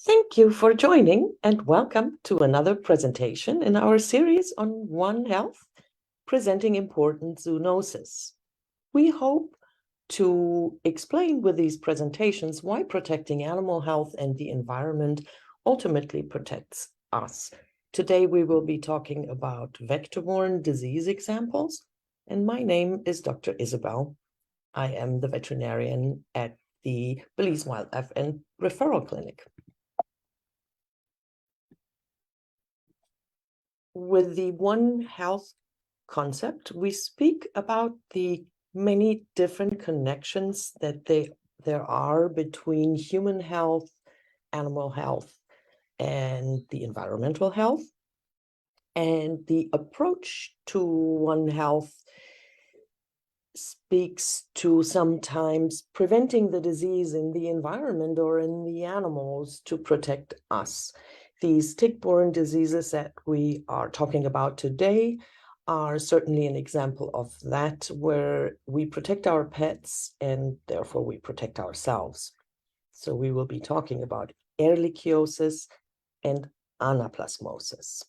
Thank you for joining and welcome to another presentation in our series on One Health, presenting important zoonosis. We hope to explain with these presentations why protecting animal health and the environment ultimately protects us. Today we will be talking about vector-borne disease examples, and my name is Dr. Isabel. I am the veterinarian at the Belize Wildlife and Referral Clinic. With the One Health concept, we speak about the many different connections that there are between human health, animal health, and the environmental health. And the approach to One Health speaks to sometimes preventing the disease in the environment or in the animals to protect us. These tick-borne diseases that we are talking about today are certainly an example of that, where we protect our pets and therefore we protect ourselves. So we will be talking about Ehrlichiosis and anaplasmosis.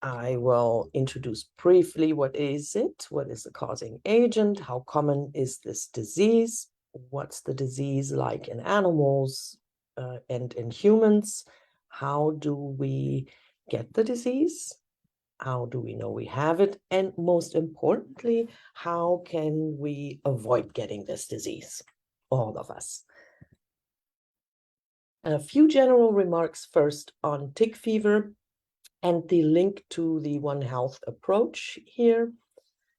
I will introduce briefly what is it, what is the causing agent, how common is this disease, what's the disease like in animals and in humans, how do we get the disease, how do we know we have it, and most importantly, how can we avoid getting this disease, all of us. A few general remarks first on tick fever and the link to the One Health approach here.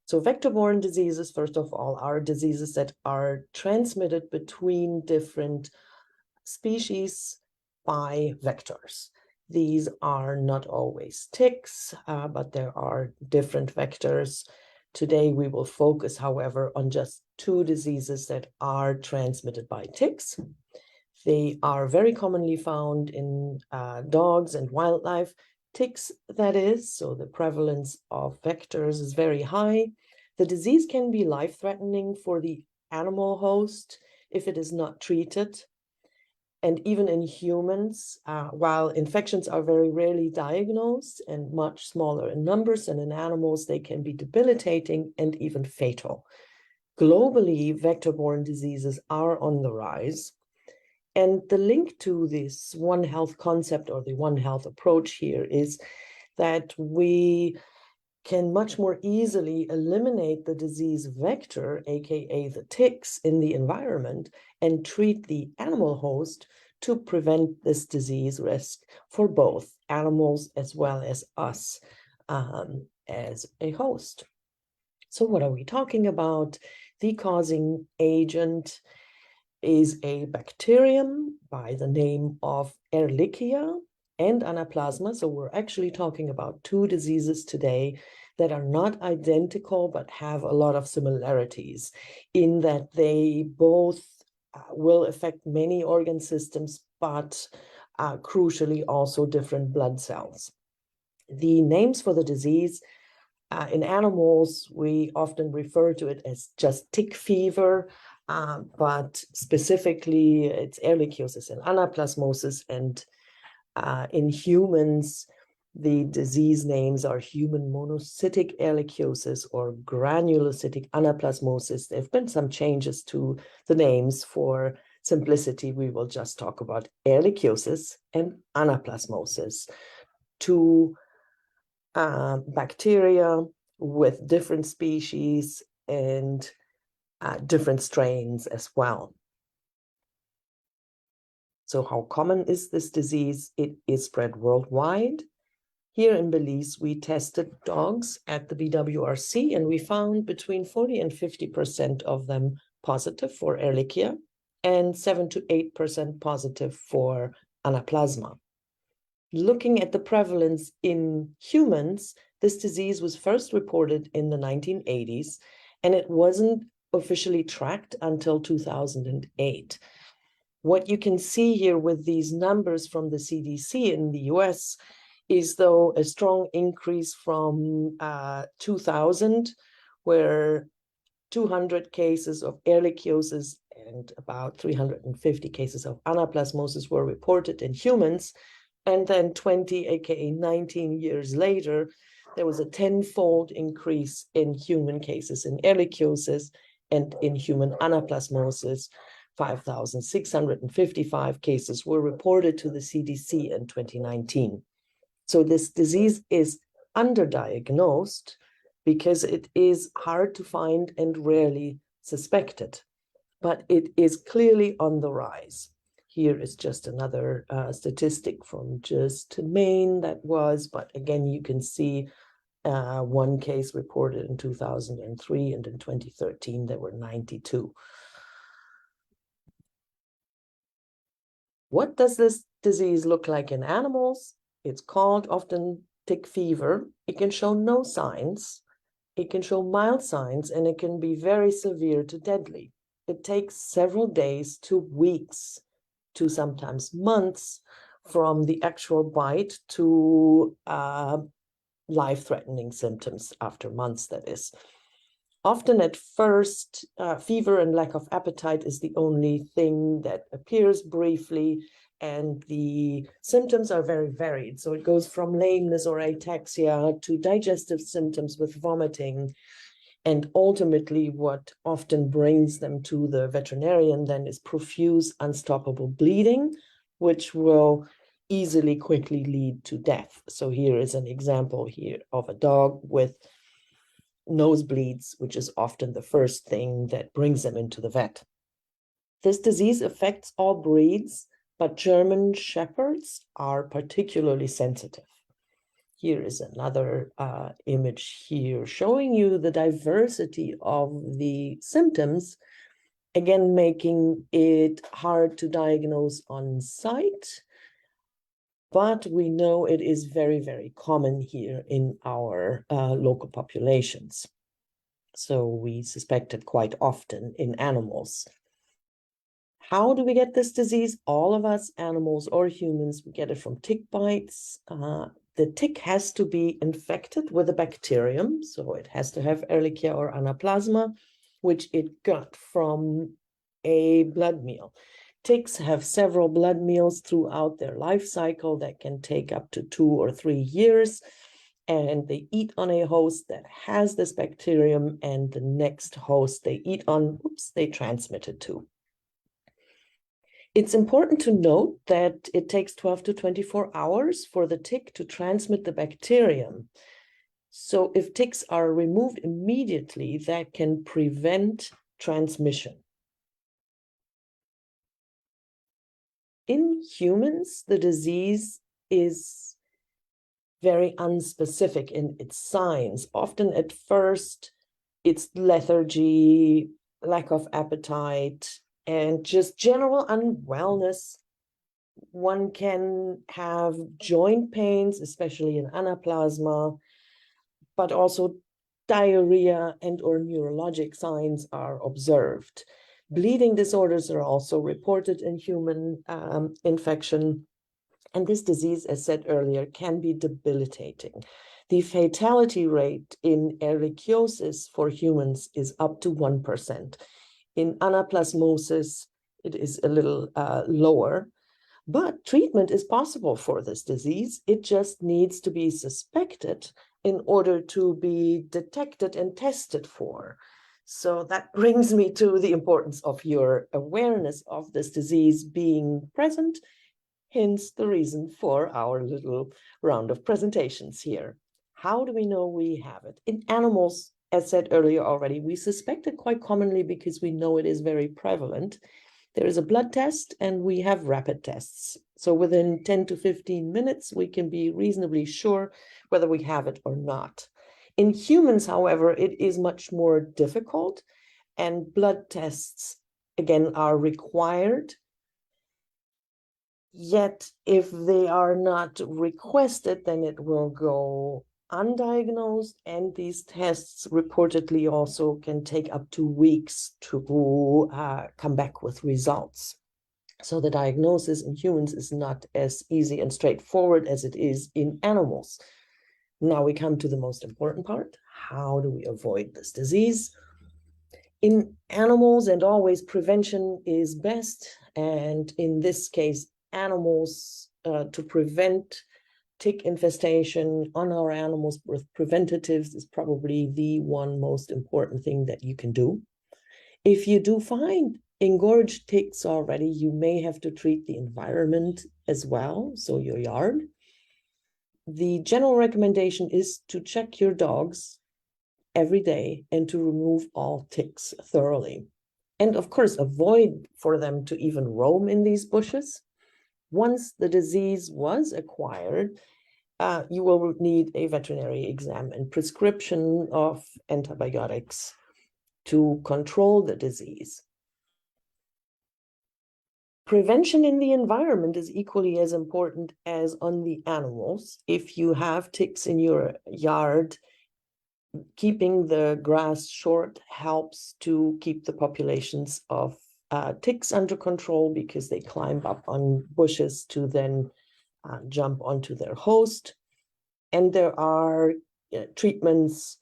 So vector-borne diseases, first of all, are diseases that are transmitted between different species by vectors. These are not always ticks, but there are different vectors. Today, we will focus, however, on just two diseases that are transmitted by ticks. They are very commonly found in dogs and wildlife. Ticks, that is, so the prevalence of vectors is very high. The disease can be life-threatening for the animal host if it is not treated. And even in humans, while infections are very rarely diagnosed and much smaller in numbers than in animals, they can be debilitating and even fatal. Globally, vector-borne diseases are on the rise. And the link to this One Health concept or the One Health approach here is that we can much more easily eliminate the disease vector, aka the ticks, in the environment and treat the animal host to prevent this disease risk for both animals as well as us as a host. So what are we talking about? The causing agent is a bacterium by the name of Ehrlichia and Anaplasma. So we're actually talking about two diseases today that are not identical, but have a lot of similarities in that they both will affect many organ systems, but crucially also different blood cells. The names for the disease in animals, we often refer to it as just tick fever, but specifically it's Ehrlichiosis and anaplasmosis, and in humans, the disease names are human monocytic ehrlichiosis or granulocytic anaplasmosis. There have been some changes to the names. For simplicity, we will just talk about ehrlichiosis and anaplasmosis, two bacteria with different species and different strains as well. So how common is this disease? It is spread worldwide. Here in Belize, we tested dogs at the BWRC, and we found between 40 and 50% of them positive for Ehrlichia and 7 to 8% positive for Anaplasma. Looking at the prevalence in humans, this disease was first reported in the 1980s, and it wasn't officially tracked until 2008. What you can see here with these numbers from the CDC in the US is, though, a strong increase from 2000, where 200 cases of ehrlichiosis and about 350 cases of anaplasmosis were reported in humans. And then 20, aka 19 years later, there was a 10-fold increase in human cases in Ehrlichiosis, and in human anaplasmosis, 5,655 cases were reported to the CDC in 2019. So this disease is underdiagnosed because it is hard to find and rarely suspected, but it is clearly on the rise. Here is just another statistic from just Maine that was, but again, you can see one case reported in 2003, and in 2013, there were 92. What does this disease look like in animals? It's called often tick fever. It can show no signs. It can show mild signs, and it can be very severe to deadly. It takes several days to weeks to sometimes months from the actual bite to life-threatening symptoms after months, that is. Often at first, fever and lack of appetite is the only thing that appears briefly, and the symptoms are very varied. So it goes from lameness or ataxia to digestive symptoms with vomiting. And ultimately, what often brings them to the veterinarian then is profuse, unstoppable bleeding, which will easily, quickly lead to death. So here is an example here of a dog with nosebleeds, which is often the first thing that brings them into the vet. This disease affects all breeds, but German Shepherds are particularly sensitive. Here is another image here showing you the diversity of the symptoms, again, making it hard to diagnose on site, but we know it is very, very common here in our local populations. So we suspect it quite often in animals. How do we get this disease? All of us, animals or humans, we get it from tick bites. The tick has to be infected with a bacterium, so it has to have Ehrlichia or Anaplasma, which it got from a blood meal. Ticks have several blood meals throughout their life cycle that can take up to 2 or 3 years, and they eat on a host that has this bacterium, and the next host they eat on, they transmit it to. It's important to note that it takes 12 to 24 hours for the tick to transmit the bacterium. So if ticks are removed immediately, that can prevent transmission. In humans, the disease is very unspecific in its signs. Often at first, it's lethargy, lack of appetite, and just general unwellness. One can have joint pains, especially in anaplasma, but also diarrhea and or neurologic signs are observed. Bleeding disorders are also reported in human infection. And this disease, as said earlier, can be debilitating. The fatality rate in ehrlichiosis for humans is up to 1%. In anaplasmosis, it is a little lower, but treatment is possible for this disease. It just needs to be suspected in order to be detected and tested for. So that brings me to the importance of your awareness of this disease being present, hence the reason for our little round of presentations here. How do we know we have it? In animals, as said earlier already, we suspect it quite commonly because we know it is very prevalent. There is a blood test and we have rapid tests. So within 10 to 15 minutes, we can be reasonably sure whether we have it or not. In humans, however, it is much more difficult, and blood tests, again, are required. Yet, if they are not requested, then it will go undiagnosed, and these tests reportedly also can take up to weeks to come back with results. So the diagnosis in humans is not as easy and straightforward as it is in animals. Now we come to the most important part. How do we avoid this disease? In animals, and always prevention is best. And in this case, animals, to prevent tick infestation on our animals with preventatives is probably the one most important thing that you can do. If you do find engorged ticks already, you may have to treat the environment as well, so your yard. The general recommendation is to check your dogs every day and to remove all ticks thoroughly. And of course, avoid for them to even roam in these bushes. Once the disease was acquired, you will need a veterinary exam and prescription of antibiotics to control the disease. Prevention in the environment is equally as important as on the animals. If you have ticks in your yard, keeping the grass short helps to keep the populations of ticks under control, because they climb up on bushes to then jump onto their host. And there are treatments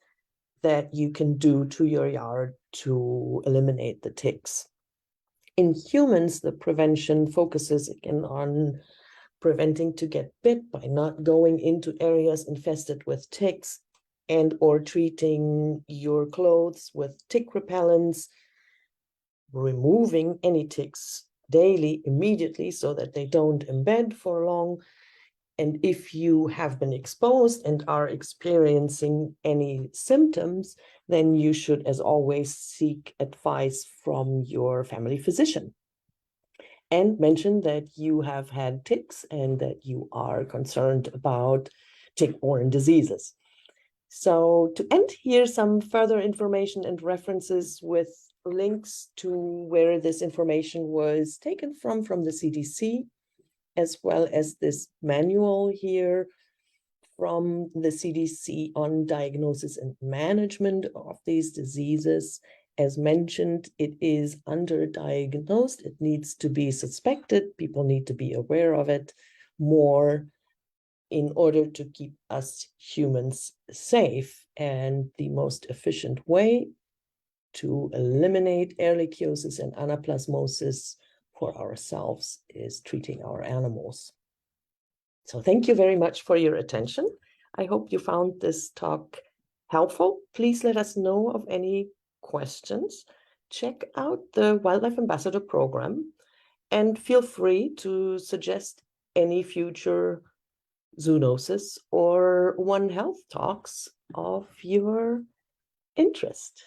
that you can do to your yard to eliminate the ticks. In humans, the prevention focuses again on preventing to get bit by not going into areas infested with ticks, and or treating your clothes with tick repellents, removing any ticks daily immediately so that they don't embed for long. And if you have been exposed and are experiencing any symptoms, then you should, as always, seek advice from your family physician. And mention that you have had ticks and that you are concerned about tick-borne diseases. So to end here, some further information and references with links to where this information was taken from the CDC, as well as this manual here from the CDC on diagnosis and management of these diseases. As mentioned, it is underdiagnosed. It needs to be suspected. People need to be aware of it more in order to keep us humans safe. And the most efficient way to eliminate Ehrlichiosis and anaplasmosis for ourselves is treating our animals. So thank you very much for your attention. I hope you found this talk helpful. Please let us know of any questions. Check out the Wildlife Ambassador program and feel free to suggest any future zoonosis or One Health talks of your interest.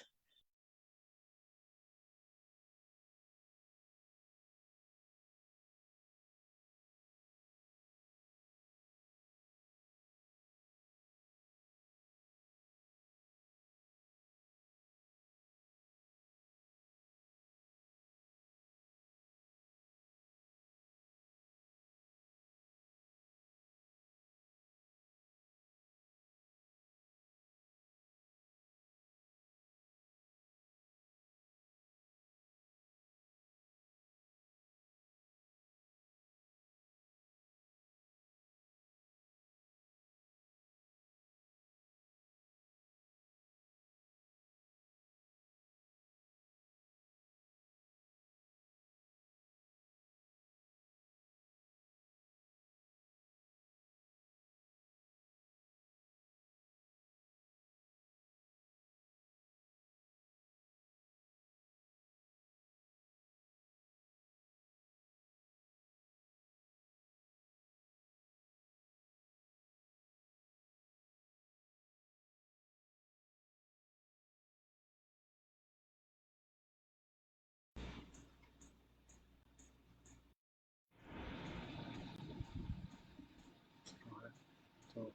So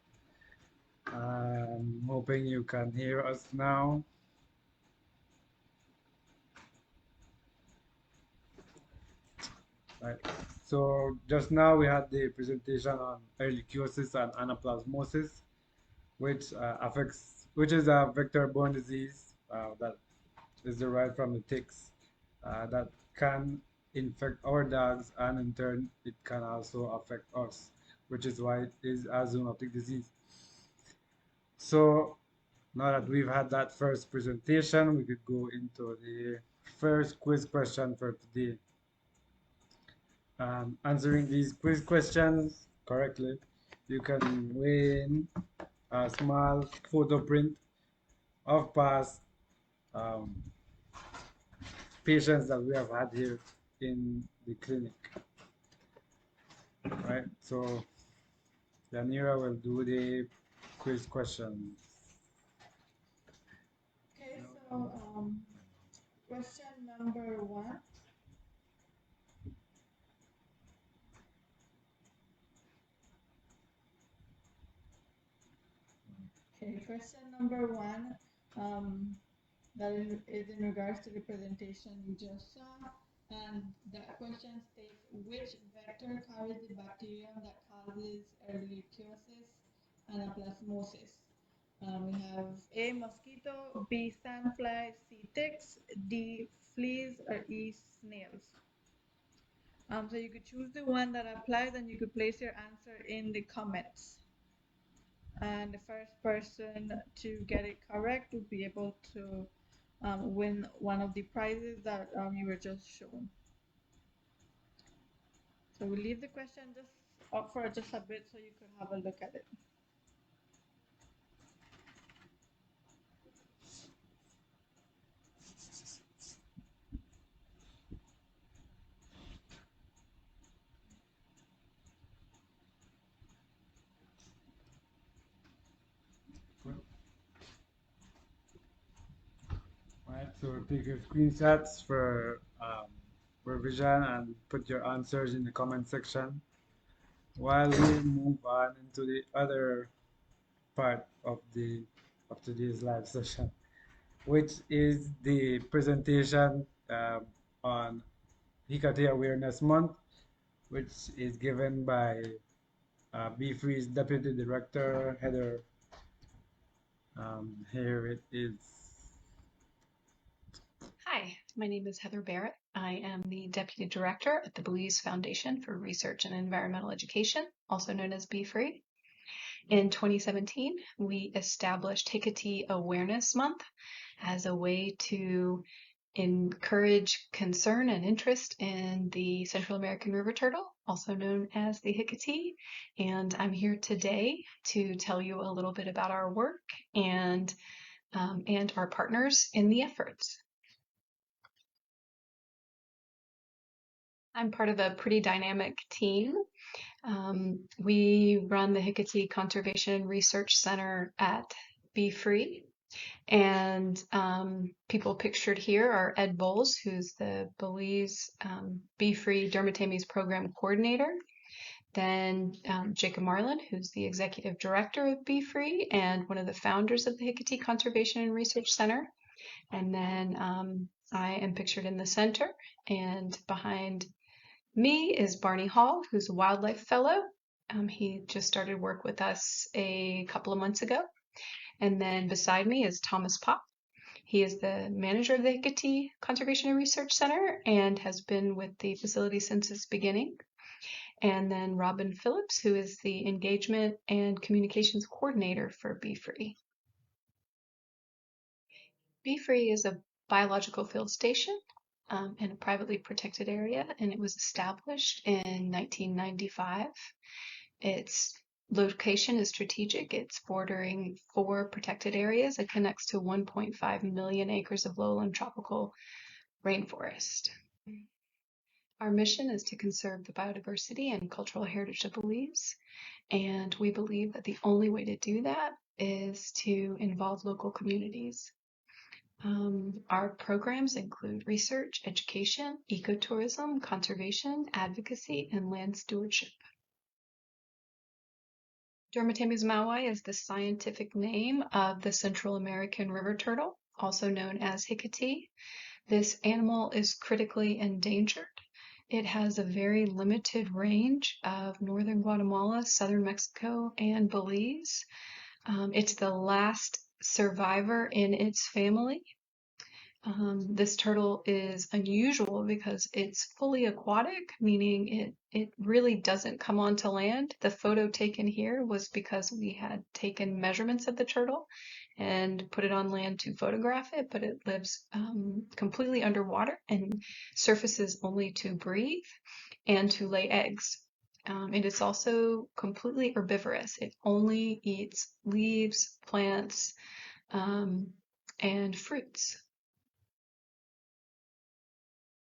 I'm hoping you can hear us now. Right. So just now we had the presentation on ehrlichiosis and anaplasmosis, which is a vector-borne disease that is derived from the ticks that can infect our dogs, and in turn it can also affect us, which is why it is a zoonotic disease. So Now that we've had that first presentation, we could go into the first quiz question for today. Answering these quiz questions correctly, you can win a small photo print of past um, patients that we have had here in the clinic. Right, so Yanira will do the quiz questions. Okay, so question number one. Okay, question number one. That is in regards to the presentation you just saw, and that question states which vector carries the bacterium that causes Ehrlichiosis and plasmosis. We have A, mosquito, B, sandfly, C, ticks, D, fleas, or E, snails. So you could choose the one that applies and you could place your answer in the comments. And the first person to get it correct would be able to win one of the prizes that you were just shown. So we'll leave the question just up for just a bit so you could have a look at it. Right, so take your screenshots for revision and put your answers in the comment section while we move on into the other part of today's live session, which is the presentation on Hicatee Awareness Month, which is given by B3's Deputy Director, Heather. Here it is. Hi, my name is Heather Barrett. I am the Deputy Director at the Belize Foundation for Research and Environmental Education, also known as B3. In 2017, we established Hicatee Awareness Month as a way to encourage concern and interest in the Central American river turtle, also known as the Hicatee. And I'm here today to tell you a little bit about our work and our partners in the efforts. I'm part of a pretty dynamic team. We run the Hicatee Conservation Research Center at B3. And people pictured here are Ed Bowles, who's the Belize B3 Dermatames Program Coordinator. Then Jacob Marlin, who's the Executive Director of B3 and one of the founders of the Hicatee Conservation and Research Center. And then I am pictured in the center, and behind me is Barney Hall, who's a wildlife fellow. He just started work with us a couple of months ago. And then beside me is Thomas Pop. He is the manager of the Hicatee Conservation and Research Center and has been with the facility since its beginning. And then Robin Phillips, who is the engagement and communications coordinator for B3. B3 is a biological field station in a privately protected area, and it was established in 1995. Its location is strategic. It's bordering 4 protected areas. It connects to 1.5 million acres of lowland tropical rainforest. Our mission is to conserve the biodiversity and cultural heritage of Belize, and we believe that the only way to do that is to involve local communities. Our programs include research, education, ecotourism, conservation, advocacy, and land stewardship. Dermatames maui is the scientific name of the Central American river turtle, also known as Hicatee. This animal is critically endangered. It has a very limited range of northern Guatemala, southern Mexico, and Belize. It's the last survivor in its family. This turtle is unusual because it's fully aquatic, meaning it really doesn't come onto land. The photo taken here was because we had taken measurements of the turtle, and put it on land to photograph it, but it lives completely underwater and surfaces only to breathe and to lay eggs. It is also completely herbivorous. It only eats leaves, plants, and fruits.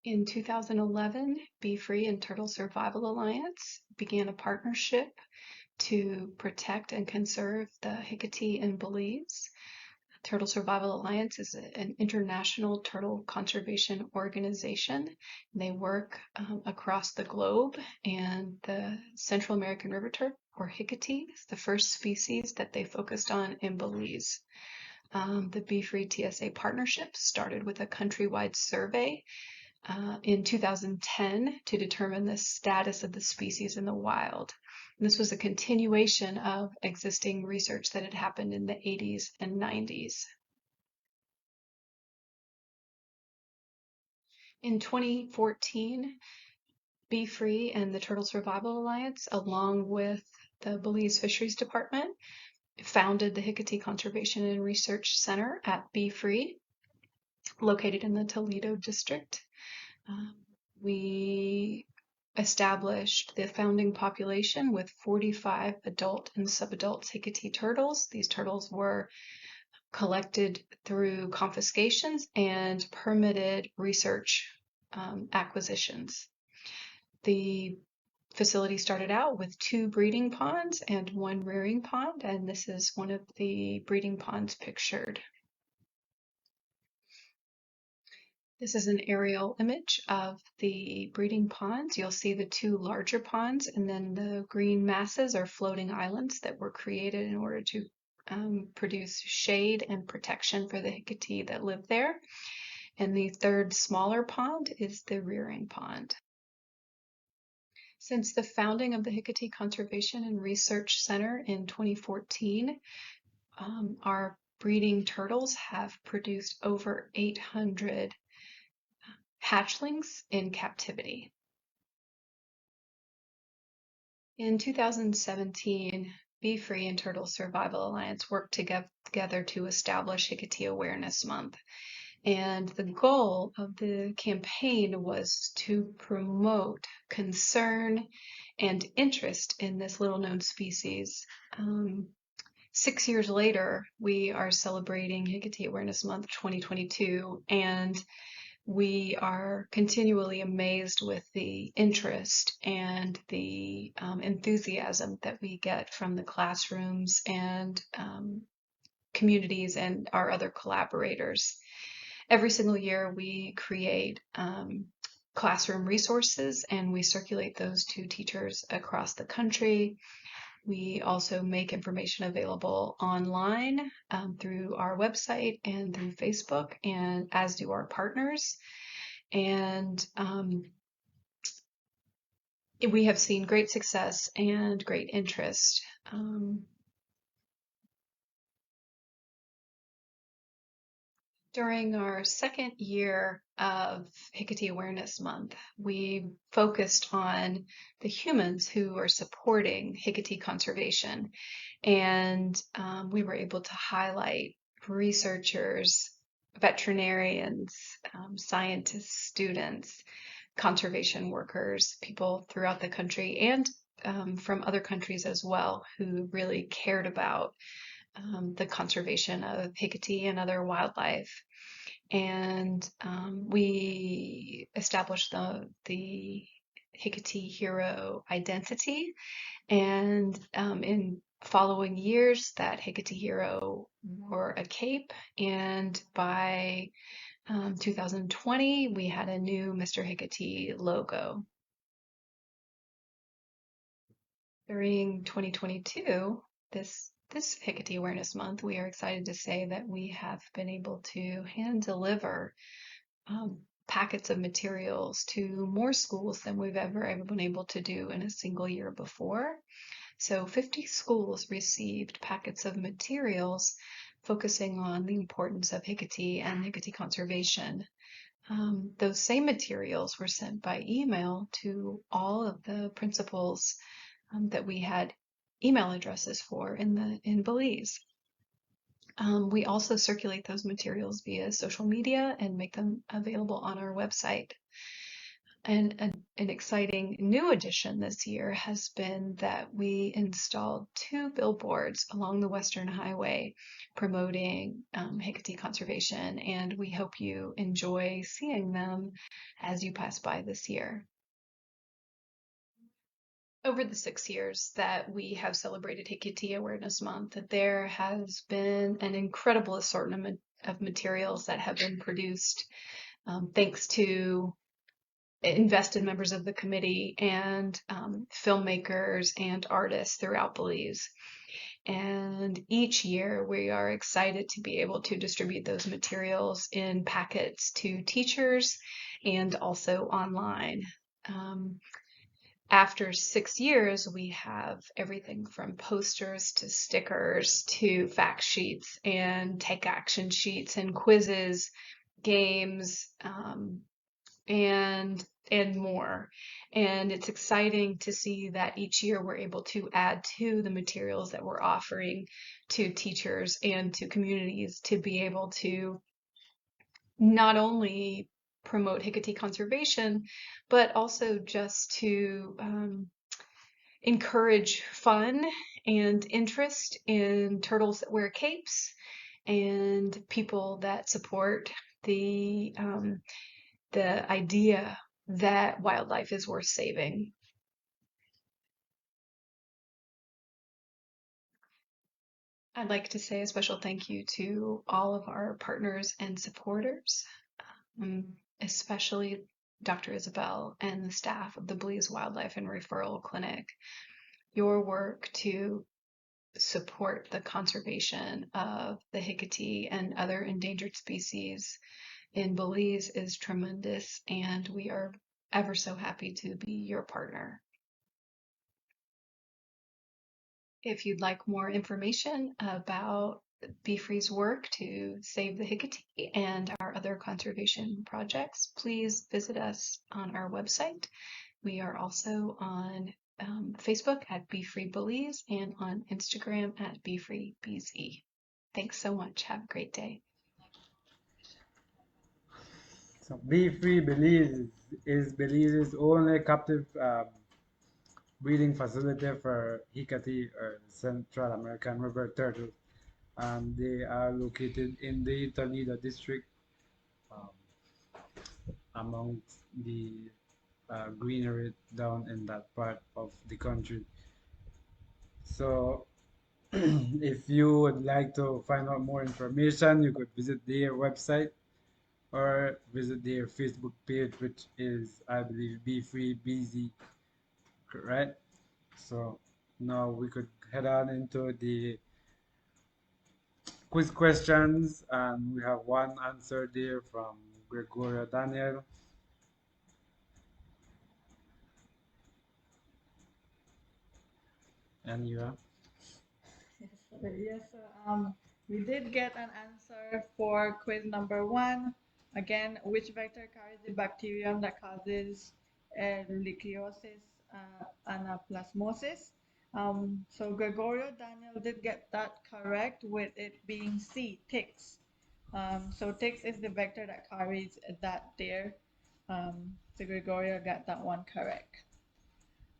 In 2011, Be Free and Turtle Survival Alliance began a partnership to protect and conserve the Hicatee in Belize. Turtle Survival Alliance is an international turtle conservation organization. They work across the globe, and the Central American river turtle, or Hicatee, is the first species that they focused on in Belize. The Be Free TSA partnership started with a countrywide survey in 2010 to determine the status of the species in the wild. And this was a continuation of existing research that had happened in the 80s and 90s. In 2014, Be Free and the Turtle Survival Alliance, along with the Belize Fisheries Department, founded the Hicatee Conservation and Research Center at Be Free, located in the Toledo district. We established the founding population with 45 adult and subadult Hicatee turtles. These turtles were collected through confiscations and permitted research acquisitions. The facility started out with 2 breeding ponds and 1 rearing pond, and this is one of the breeding ponds pictured. This is an aerial image of the breeding ponds. You'll see the 2 larger ponds, and then the green masses are floating islands that were created in order to produce shade and protection for the Hicatee that live there. And the 3rd smaller pond is the rearing pond. Since the founding of the Hicatee Conservation and Research Center in 2014, our breeding turtles have produced over 800 hatchlings in captivity. In 2017, Be Free and Turtle Survival Alliance worked together to establish Hicatee Awareness Month. And the goal of the campaign was to promote concern and interest in this little-known species. 6 years later, we are celebrating Hicatee Awareness Month 2022, and we are continually amazed with the interest and the enthusiasm that we get from the classrooms and communities and our other collaborators. Every single year we create classroom resources, and we circulate those to teachers across the country. We also make information available online through our website and through Facebook, and as do our partners. And we have seen great success and great interest. During our 2nd year of Hicatee Awareness Month, we focused on the humans who are supporting Hicatee conservation, and we were able to highlight researchers, veterinarians, scientists, students, conservation workers, people throughout the country, and from other countries as well, who really cared about the conservation of Hicatee and other wildlife. And we established the Hicatee hero identity, and in following years that Hicatee hero wore a cape, and by 2020 we had a new Mr. Hicatee logo. During 2022, this Hicatee Awareness Month, we are excited to say that we have been able to hand deliver packets of materials to more schools than we've ever been able to do in a single year before. So 50 schools received packets of materials focusing on the importance of Hicatee and Hicatee conservation. Those same materials were sent by email to all of the principals that we had email addresses for in Belize. We also circulate those materials via social media and make them available on our website. And an exciting new addition this year has been that we installed 2 billboards along the Western Highway promoting Hicatee conservation, and we hope you enjoy seeing them as you pass by this year. Over the 6 years that we have celebrated Hicatee Awareness Month, there has been an incredible assortment of materials that have been produced thanks to invested members of the committee and filmmakers and artists throughout Belize. And each year we are excited to be able to distribute those materials in packets to teachers and also online. After 6 years, we have everything from posters to stickers to fact sheets and take action sheets and quizzes, games, and more. And it's exciting to see that each year we're able to add to the materials that we're offering to teachers and to communities to be able to not only promote Hicatee conservation, but also just to encourage fun and interest in turtles that wear capes and people that support the idea that wildlife is worth saving. I'd like to say a special thank you to all of our partners and supporters, especially Dr. Isabel and the staff of the Belize Wildlife and Referral Clinic. Your work to support the conservation of the Hicatee and other endangered species in Belize is tremendous, and we are ever so happy to be your partner. If you'd like more information about BFRE's work to save the Hicatee and our other conservation projects, please visit us on our website. We are also on Facebook at BFRE Belize and on Instagram at BFREBZ. Thanks so much. Have a great day. So Be Free Belize is Belize's only captive breeding facility for Hicatee or Central American river turtle. And they are located in the Toledo district, amongst the greenery down in that part of the country. So if you would like to find out more information, you could visit their website or visit their Facebook page, which is, I believe, Be Free BZ, right? So now we could head on into the quiz questions, and we have one answer there from Gregorio Daniel. And you are? Yes, we did get an answer for quiz number 1. Again, which vector carries the bacterium that causes Ehrlichiosis anaplasmosis? So Gregorio Daniel did get that correct, with it being C, ticks. So ticks is the vector that carries that there. So Gregorio got that one correct.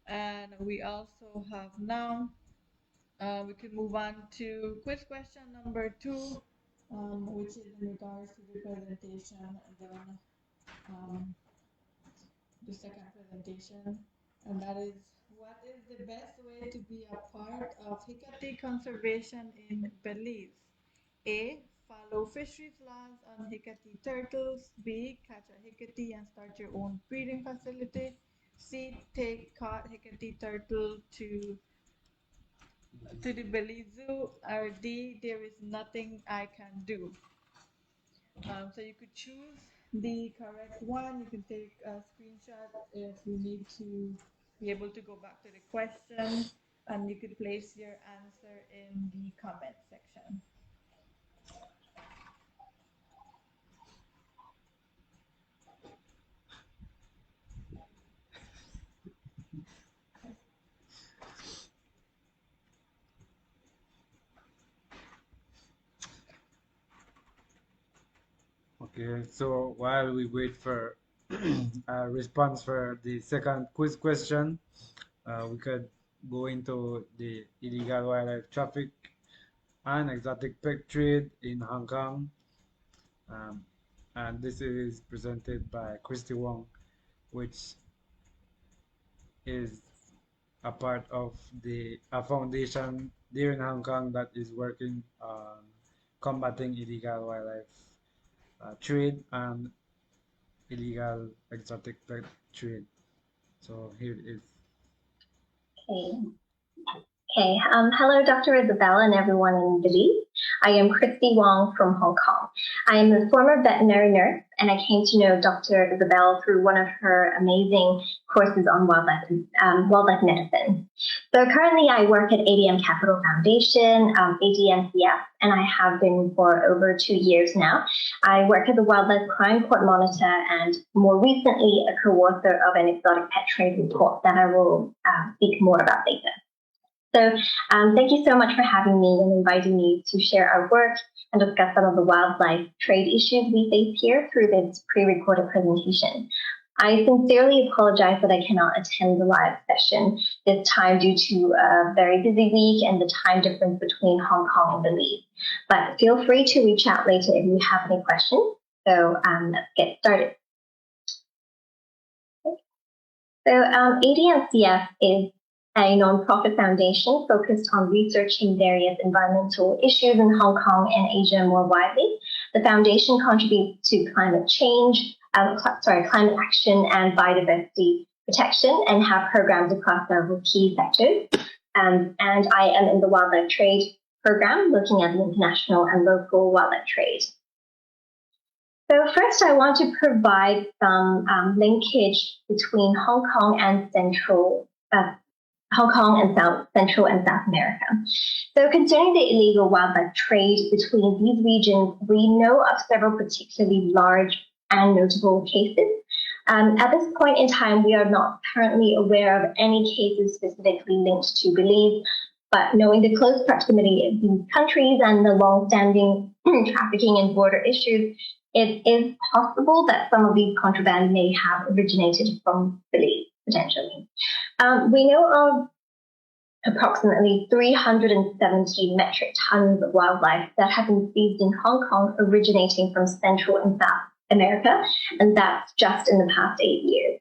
And we also have now, we could move on to quiz question number 2, which is in regards to the presentation, and then the second presentation, and that is, what is the best way to be a part of Hicatee conservation in Belize? A, follow fisheries laws on Hicatee turtles. B, catch a Hicatee and start your own breeding facility. C, take caught Hicatee turtle to the Belize Zoo. Or D, there is nothing I can do. So you could choose the correct one. You can take a screenshot if you need to be able to go back to the question, and you could place your answer in the comment section. Okay, so while we wait for a response for the second quiz question, we could go into the illegal wildlife traffic and exotic pet trade in Hong Kong. Um, and this is presented by Christy Wong, which is a part of a foundation there in Hong Kong that is working on combating illegal wildlife trade and illegal exotic pet trade. So here it is. Okay. Hello, Dr. Isabella and everyone in Belize. I am Christy Wong from Hong Kong. I am a former veterinary nurse, and I came to know Dr. Isabella through one of her amazing courses on wildlife medicine. So currently I work at ADM Capital Foundation, ADMCF, and I have been for over 2 years now. I work as a wildlife crime court monitor and more recently a co-author of an exotic pet trade report that I will speak more about later. So thank you so much for having me and inviting me to share our work and discuss some of the wildlife trade issues we face here through this pre-recorded presentation. I sincerely apologize that I cannot attend the live session this time due to a very busy week and the time difference between Hong Kong and Belize. But feel free to reach out later if you have any questions. So let's get started. Okay. So ADMCF is a nonprofit foundation focused on researching various environmental issues in Hong Kong and Asia more widely. The foundation contributes to climate change, climate action and biodiversity protection and have programs across several key sectors. And I am in the wildlife trade program looking at the international and local wildlife trade. So first, I want to provide some linkage between Hong Kong and Central and South America. So concerning the illegal wildlife trade between these regions, we know of several particularly large and notable cases. At this point in time, we are not currently aware of any cases specifically linked to Belize, but knowing the close proximity of these countries and the long-standing trafficking and border issues, it is possible that some of these contraband may have originated from Belize, potentially. We know of approximately 370 metric tons of wildlife that have been seized in Hong Kong originating from Central and South America, and that's just in the past 8 years.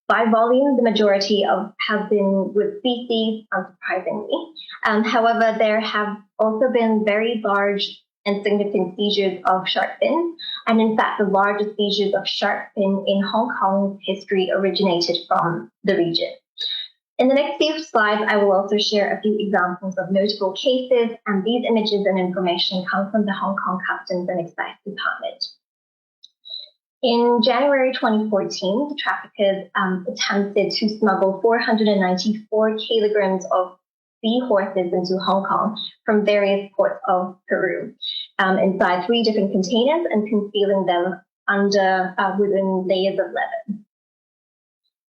By volume, the majority have been with species, unsurprisingly. However, there have also been very large and significant seizures of shark fins, and in fact, the largest seizures of shark fin in Hong Kong's history originated from the region. In the next few slides, I will also share a few examples of notable cases, and these images and information come from the Hong Kong Customs and Excise Department. In January 2014, the traffickers attempted to smuggle 494 kilograms of seahorses into Hong Kong from various ports of Peru inside 3 different containers and concealing them within layers of leather.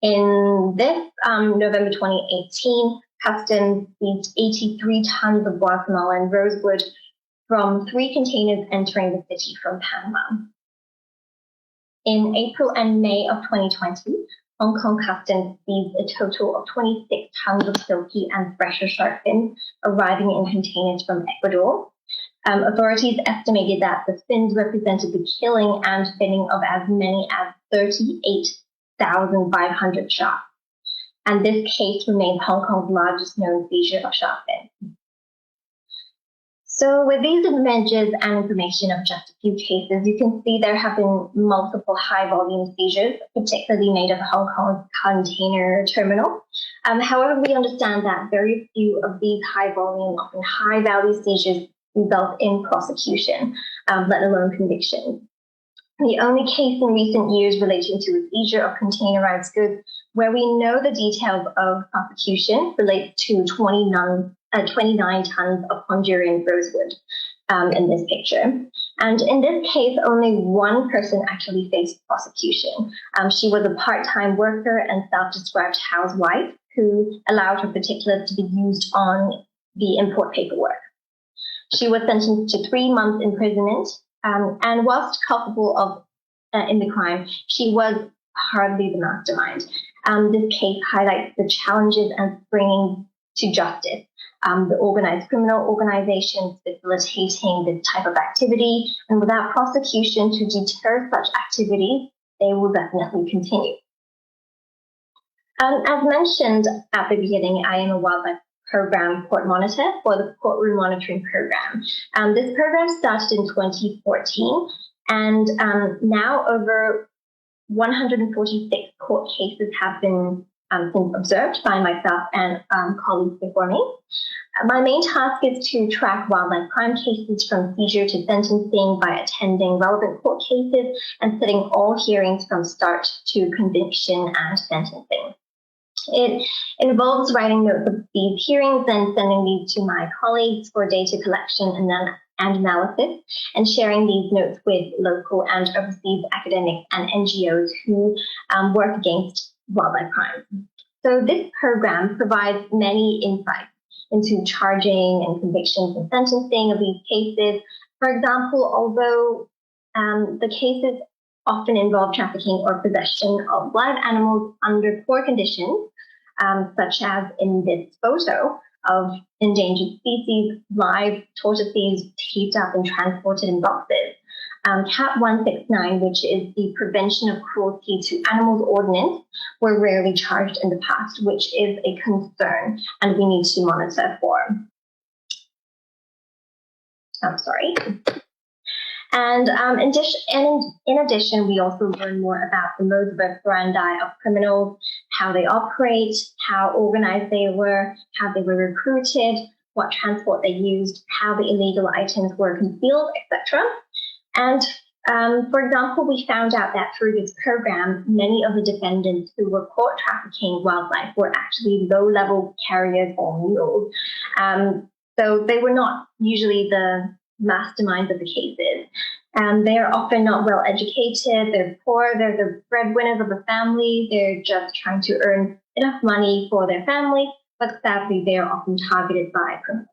In this November 2018, Customs seized 83 tons of Guatemala and rosewood from 3 containers entering the city from Panama. In April and May of 2020, Hong Kong Customs seized a total of 26 tons of silky and fresher shark fins arriving in containers from Ecuador. Authorities estimated that the fins represented the killing and finning of as many as 38,500 sharks. And this case remains Hong Kong's largest known seizure of shark fins. So with these images and information of just a few cases, you can see there have been multiple high-volume seizures, particularly made of Hong Kong's container terminal. However, we understand that very few of these high-volume, often high-value seizures result in prosecution, let alone conviction. The only case in recent years relating to a seizure of containerized goods where we know the details of prosecution relates to 29 tons of Honduran rosewood in this picture. And in this case, only one person actually faced prosecution. She was a part-time worker and self-described housewife who allowed her particulars to be used on the import paperwork. She was sentenced to 3 months imprisonment And whilst culpable of in the crime, she was hardly the mastermind. This case highlights the challenges and bringing to justice the organized criminal organizations facilitating this type of activity, and without prosecution to deter such activity, they will definitely continue. As mentioned at the beginning, I am a wildlife program court monitor for the courtroom monitoring program. This program started in 2014, and now over 146 court cases have been observed by myself and colleagues before me. My main task is to track wildlife crime cases from seizure to sentencing by attending relevant court cases and sitting all hearings from start to conviction and sentencing. It involves writing notes of these hearings and sending these to my colleagues for data collection and analysis, and sharing these notes with local and overseas academics and NGOs who work against wildlife crime. So this program provides many insights into charging and convictions and sentencing of these cases. For example, although the cases often involve trafficking or possession of live animals under poor conditions, such as in this photo of endangered species, live tortoises heaped up and transported in boxes. CAT 169, which is the Prevention of Cruelty to Animals Ordinance, were rarely charged in the past, which is a concern and we need to monitor for. I'm sorry. And in addition, we also learn more about the modus operandi of criminals, how they operate, how organized they were, how they were recruited, what transport they used, how the illegal items were concealed, etc. And for example, we found out that through this program, many of the defendants who were caught trafficking wildlife were actually low-level carriers or mules. So they were not usually the masterminds of the cases. They are often not well educated, they're poor, they're the breadwinners of the family, they're just trying to earn enough money for their family, but sadly they are often targeted by criminals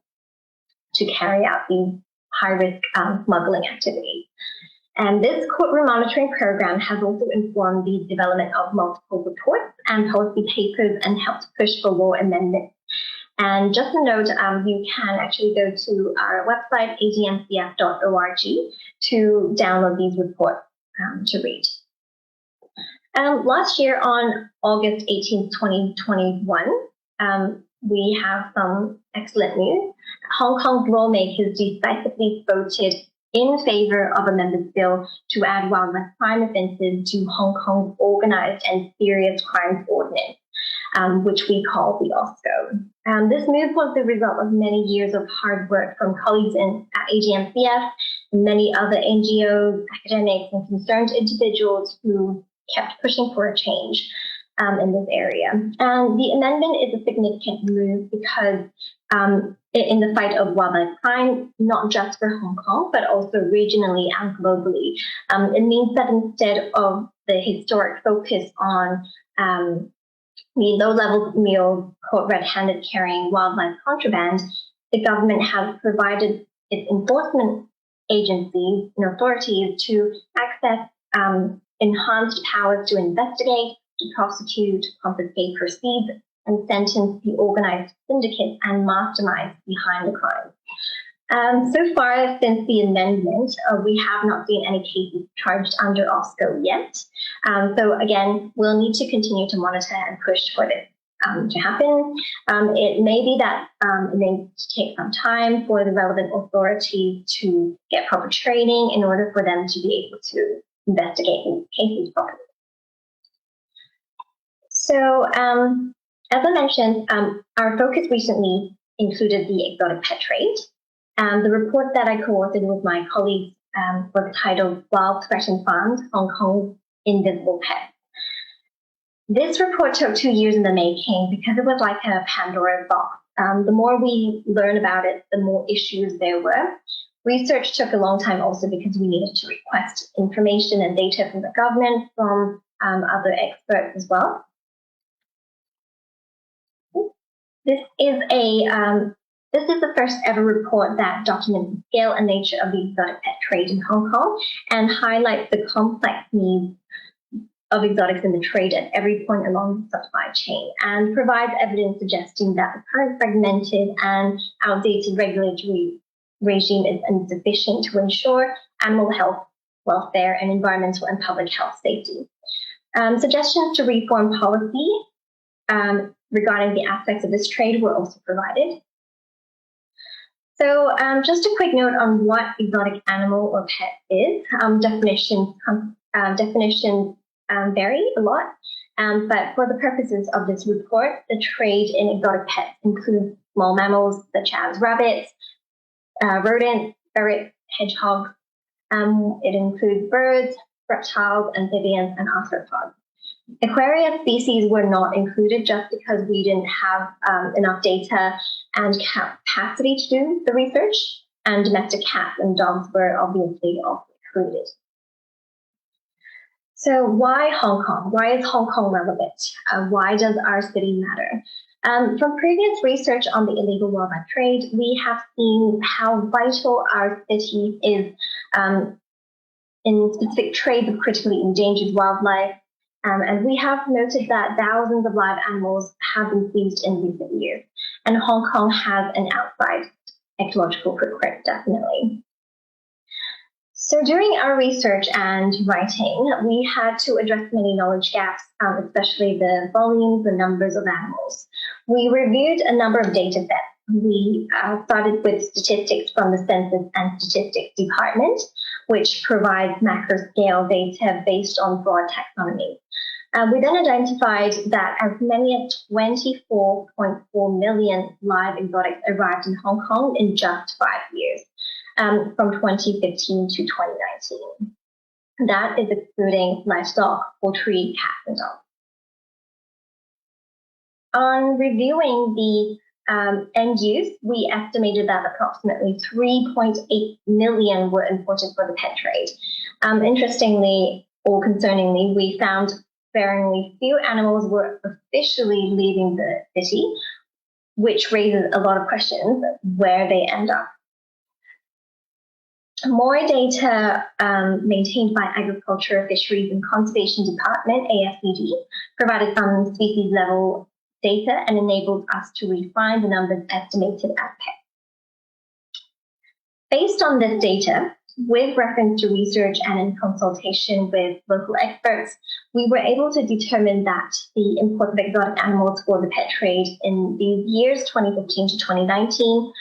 to carry out these high-risk smuggling activities. And this courtroom monitoring program has also informed the development of multiple reports and policy papers and helped push for law amendments. And just a note, you can actually go to our website, admcf.org, to download these reports to read. Last year on August 18, 2021, we have some excellent news. Hong Kong's lawmakers decisively voted in favor of amendment bill to add wildlife crime offences to Hong Kong's Organised and Serious Crimes Ordinance, which we call the OSCO. This move was the result of many years of hard work from colleagues at AGMCF and many other NGOs, academics, and concerned individuals who kept pushing for a change in this area. And the amendment is a significant move because in the fight of wildlife crime, not just for Hong Kong, but also regionally and globally. It means that instead of the historic focus on the low-level mules caught red-handed carrying wildlife contraband, the government has provided its enforcement agencies and authorities to access enhanced powers to investigate, to prosecute, confiscate proceeds, and sentence the organized syndicates and masterminds behind the crime. So far, since the amendment, we have not seen any cases charged under OSCO yet. So again, we'll need to continue to monitor and push for this to happen. It may be that it may take some time for the relevant authorities to get proper training in order for them to be able to investigate these cases properly. So, as I mentioned, our focus recently included the exotic pet trade. The report that I co-authored with my colleagues was titled Wild Threatened Farms, Hong Kong's Invisible Pets. This report took 2 years in the making because it was like a Pandora's box. The more we learn about it, the more issues there were. Research took a long time also because we needed to request information and data from the government, from other experts as well. This is a This is the first ever report that documents the scale and nature of the exotic pet trade in Hong Kong and highlights the complex needs of exotics in the trade at every point along the supply chain, and provides evidence suggesting that the current fragmented and outdated regulatory regime is insufficient to ensure animal health, welfare, and environmental and public health safety. Suggestions to reform policy regarding the aspects of this trade were also provided. So just a quick note on what exotic animal or pet is. Definitions vary a lot, but for the purposes of this report, the trade in exotic pets includes small mammals such as rabbits, rodents, ferrets, hedgehogs. It includes birds, reptiles, amphibians, and arthropods. Aquarius species were not included just because we didn't have enough data and capacity to do the research, and domestic cats and dogs were obviously also included. So why Hong Kong? Why is Hong Kong relevant? Why does our city matter? From previous research on the illegal wildlife trade, we have seen how vital our city is in specific trade of critically endangered wildlife. And we have noted that thousands of live animals have been seized in recent years. And Hong Kong has an outsized ecological footprint, definitely. So during our research and writing, we had to address many knowledge gaps, especially the volumes, the numbers of animals. We reviewed a number of data sets. We started with statistics from the Census and Statistics Department, which provides macro-scale data based on broad taxonomy. We then identified that as many as 24.4 million live exotics arrived in Hong Kong in just 5 years, from 2015 to 2019. That is excluding livestock, poultry, cats, and dogs. On reviewing the end use, we estimated that approximately 3.8 million were imported for the pet trade. Interestingly or concerningly, we found sparingly few animals were officially leaving the city, which raises a lot of questions where they end up. More data maintained by Agriculture, Fisheries and Conservation Department, AFCD, provided some species level data and enabled us to refine the numbers estimated as pets. Based on this data, with reference to research and in consultation with local experts, we were able to determine that the import of exotic animals for the pet trade in the years 2015 to 2019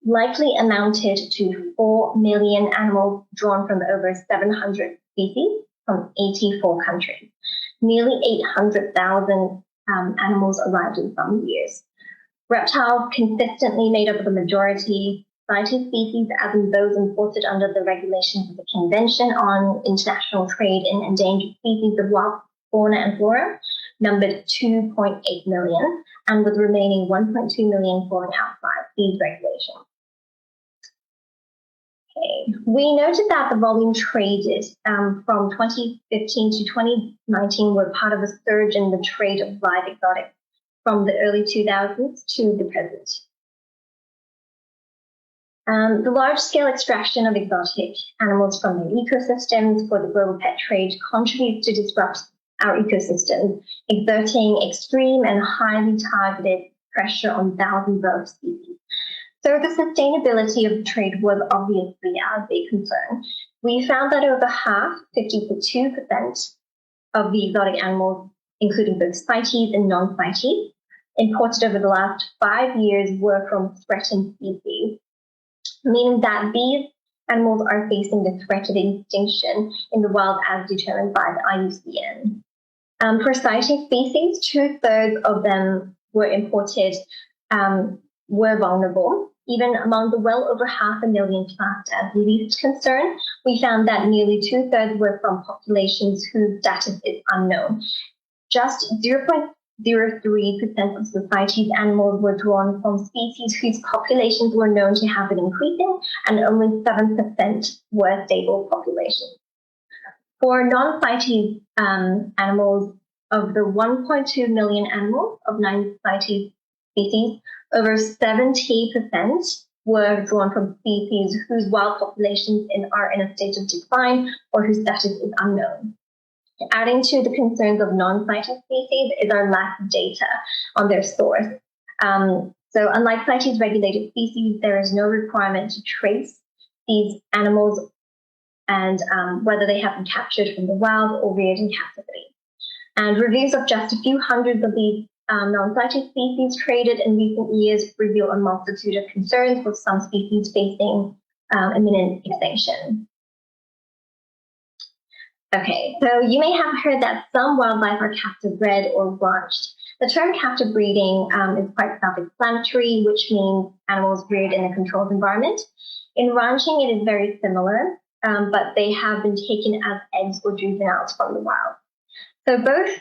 likely amounted to 4 million animals drawn from over 700 species from 84 countries. Nearly 800,000 animals arrived in some years. Reptiles consistently made up the majority. CITES species, as in those imported under the regulations of the Convention on International Trade in Endangered Species of Wild Fauna and Flora, numbered 2.8 million, and with remaining 1.2 million falling outside these regulations. Okay. We noted that the volume traded from 2015 to 2019 were part of a surge in the trade of live exotics from the early 2000s to the present. The large-scale extraction of exotic animals from their ecosystems for the global pet trade contributes to disrupt our ecosystem, exerting extreme and highly targeted pressure on thousands of species. So the sustainability of the trade was obviously our big concern. We found that over half, 52% of the exotic animals, including both CITES and non-CITES, imported over the last 5 years were from threatened species, meaning that these animals are facing the threat of extinction in the wild as determined by the IUCN. For CITES species, 2/3 of them were imported, were vulnerable. Even among the well over 500,000 classed as least concern, we found that nearly 2/3 were from populations whose status is unknown. Just 0.03% of society's animals were drawn from species whose populations were known to have been increasing, and only 7% were stable populations. For non-CITES animals, of the 1.2 million animals of non-CITES species, over 70% were drawn from species whose wild populations are in a state of decline or whose status is unknown. Adding to the concerns of non-CITES species is our lack of data on their source. So unlike CITES regulated species, there is no requirement to trace these animals and whether they have been captured from the wild or reared in captivity. And reviews of just a few hundreds of these non-CITES species traded in recent years reveal a multitude of concerns, with some species facing imminent extinction. Okay, so you may have heard that some wildlife are captive bred or ranched. The term captive breeding is quite self-explanatory, which means animals reared in a controlled environment. In ranching, it is very similar, but they have been taken as eggs or juveniles from the wild. So both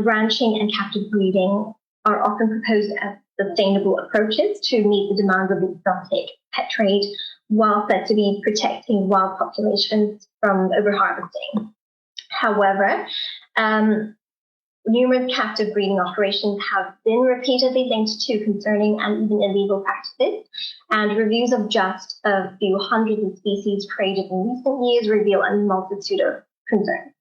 ranching and captive breeding are often proposed as sustainable approaches to meet the demands of the exotic pet trade, while said to be protecting wild populations from overharvesting. However, numerous captive breeding operations have been repeatedly linked to concerning and even illegal practices, and reviews of just a few hundreds of species traded in recent years reveal a multitude of concerns.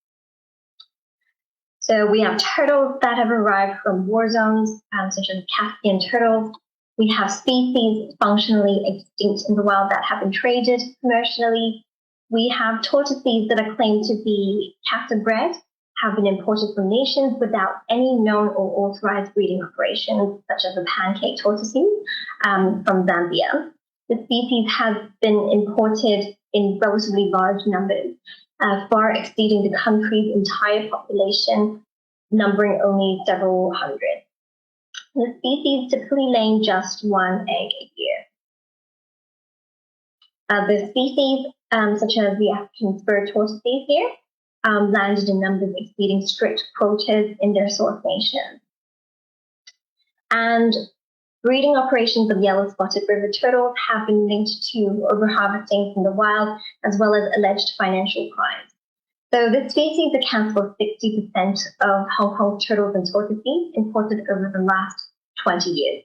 So we have turtles that have arrived from war zones, such as Caspian turtles. We have species functionally extinct in the wild that have been traded commercially. We have tortoises that are claimed to be captive bred, have been imported from nations without any known or authorized breeding operations, such as the pancake tortoises from Zambia. The species has been imported in relatively large numbers, far exceeding the country's entire population, numbering only several hundred. The species typically laying just one egg a year. The species, such as the African spur tortoises here, landed in numbers exceeding strict quotas in their source nations. And breeding operations of yellow-spotted river turtles have been linked to overharvesting from the wild, as well as alleged financial crimes. So this species accounts for 60% of Hong Kong's turtles and tortoises imported over the last 20 years.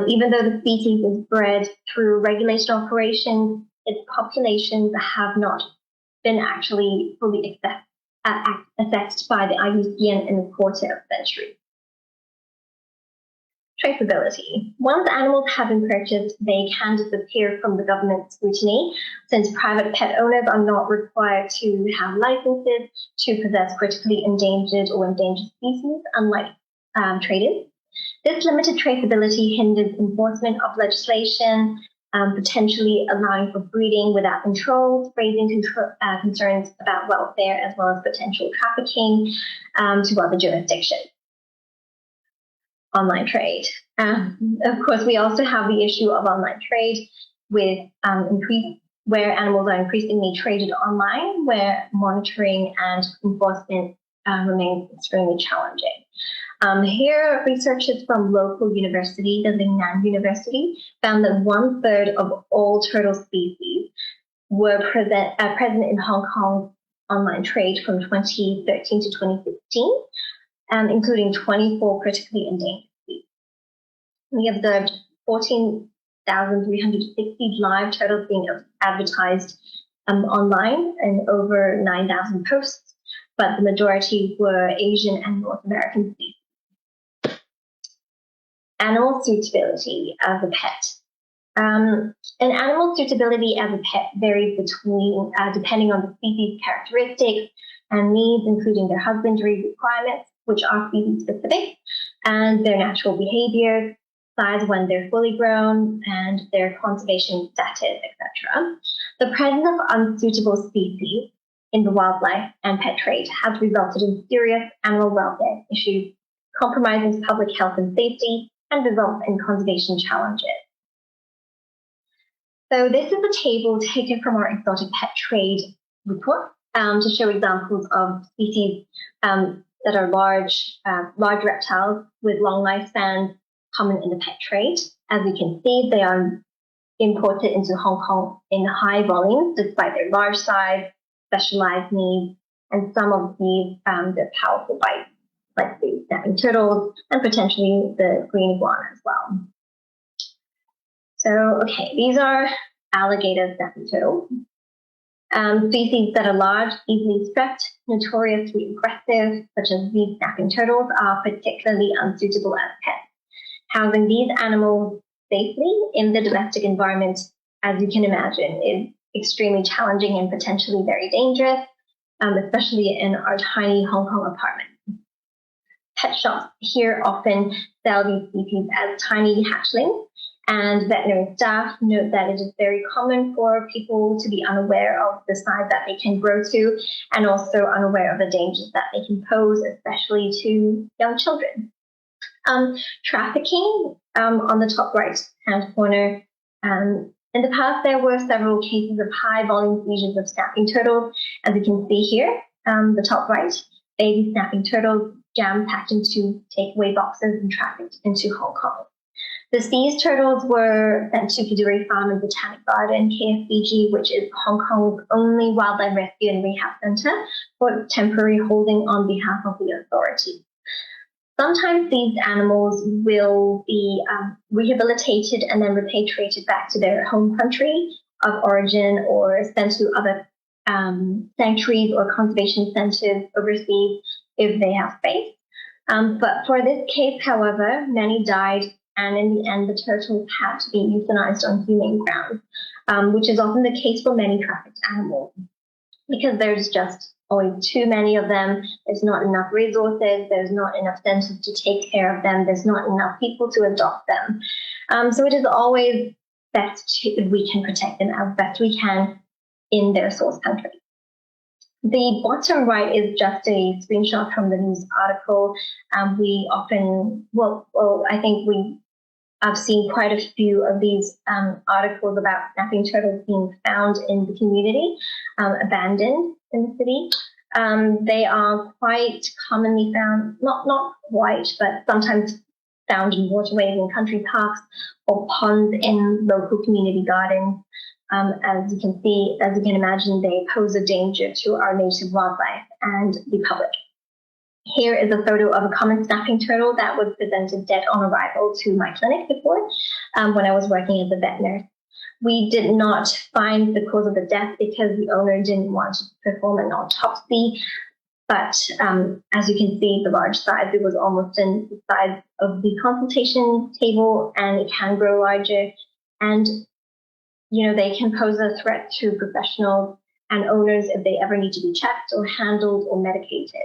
Even though the species is bred through regulation operations, its populations have not been actually fully assessed by the IUCN in a quarter of a century. Traceability. Once animals have been purchased, they can disappear from the government scrutiny, since private pet owners are not required to have licenses to possess critically endangered or endangered species, unlike traders. This limited traceability hinders enforcement of legislation, potentially allowing for breeding without controls, raising concerns about welfare, as well as potential trafficking to other jurisdictions. Online trade. Of course, we also have the issue of online trade with where animals are increasingly traded online, where monitoring and enforcement remains extremely challenging. Here, researchers from local university, the Lingnan University, found that 1/3 of all turtle species were present in Hong Kong's online trade from 2013 to 2016, including 24 critically endangered species. We observed 14,360 live turtles being advertised online and over 9,000 posts, but the majority were Asian and North American species. Animal suitability as a pet. An animal suitability as a pet varies depending on the species characteristics and needs, including their husbandry requirements, which are species specific, and their natural behaviors, size when they're fully grown, and their conservation status, etc. The presence of unsuitable species in the wildlife and pet trade has resulted in serious animal welfare issues, compromising public health and safety, and results in conservation challenges. So this is a table taken from our exotic pet trade report to show examples of species that are large reptiles with long lifespans common in the pet trade. As you can see, they are imported into Hong Kong in high volumes despite their large size, specialized needs, and some of these they're powerful bites, like the snapping turtles and potentially the green iguana as well. So, okay, these are alligator snapping turtles. Species that are large, easily stressed, notoriously aggressive, such as these snapping turtles, are particularly unsuitable as pets. Housing these animals safely in the domestic environment, as you can imagine, is extremely challenging and potentially very dangerous, especially in our tiny Hong Kong apartments. Pet shops here often sell these species as tiny hatchlings, and veterinary staff note that it is very common for people to be unaware of the size that they can grow to, and also unaware of the dangers that they can pose, especially to young children. Trafficking, on the top right-hand corner. In the past, there were several cases of high-volume seizures of snapping turtles. As you can see here, the top right, baby snapping turtles jam-packed into takeaway boxes and trafficked into Hong Kong. The seized turtles were sent to Hicatee Farm and Botanic Garden, KFBG, which is Hong Kong's only wildlife rescue and rehab center, for temporary holding on behalf of the authorities. Sometimes these animals will be rehabilitated and then repatriated back to their home country of origin, or sent to other sanctuaries or conservation centers overseas if they have space. But for this case, however, many died, and in the end, the turtles had to be euthanized on humane grounds, which is often the case for many trafficked animals, because there's just always too many of them. There's not enough resources. There's not enough centers to take care of them. There's not enough people to adopt them. So it is always best if we can protect them as best we can in their source country. The bottom right is just a screenshot from the news article. We often, I think I've seen quite a few of these articles about snapping turtles being found in the community, abandoned in the city. They are quite commonly found, not quite, but sometimes found in waterways in country parks or ponds in local community gardens. As you can imagine, they pose a danger to our native wildlife and the public. Here is a photo of a common snapping turtle that was presented dead on arrival to my clinic before, when I was working as a vet nurse. We did not find the cause of the death because the owner didn't want to perform an autopsy. But as you can see, the large size, it was almost in the size of the consultation table, and it can grow larger. And they can pose a threat to professionals and owners if they ever need to be checked or handled or medicated.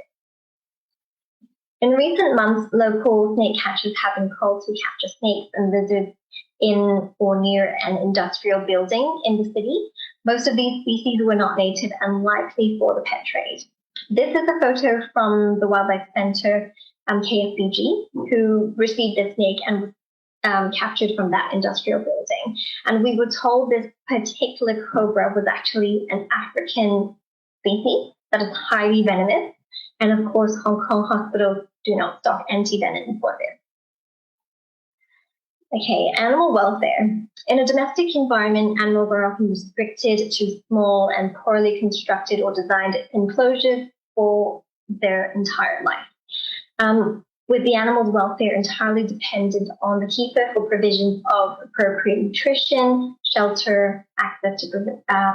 In recent months, local snake catchers have been called to capture snakes and lizards in or near an industrial building in the city. Most of these species were not native and likely for the pet trade. This is a photo from the Wildlife Center, KFBG, who received a snake and was captured from that industrial building. And we were told this particular cobra was actually an African species that is highly venomous. And of course, Hong Kong hospitals do not stock anti-venom for this. Okay, animal welfare. In a domestic environment, animals are often restricted to small and poorly constructed or designed enclosures for their entire life. With the animal's welfare entirely dependent on the keeper for provisions of appropriate nutrition, shelter, access to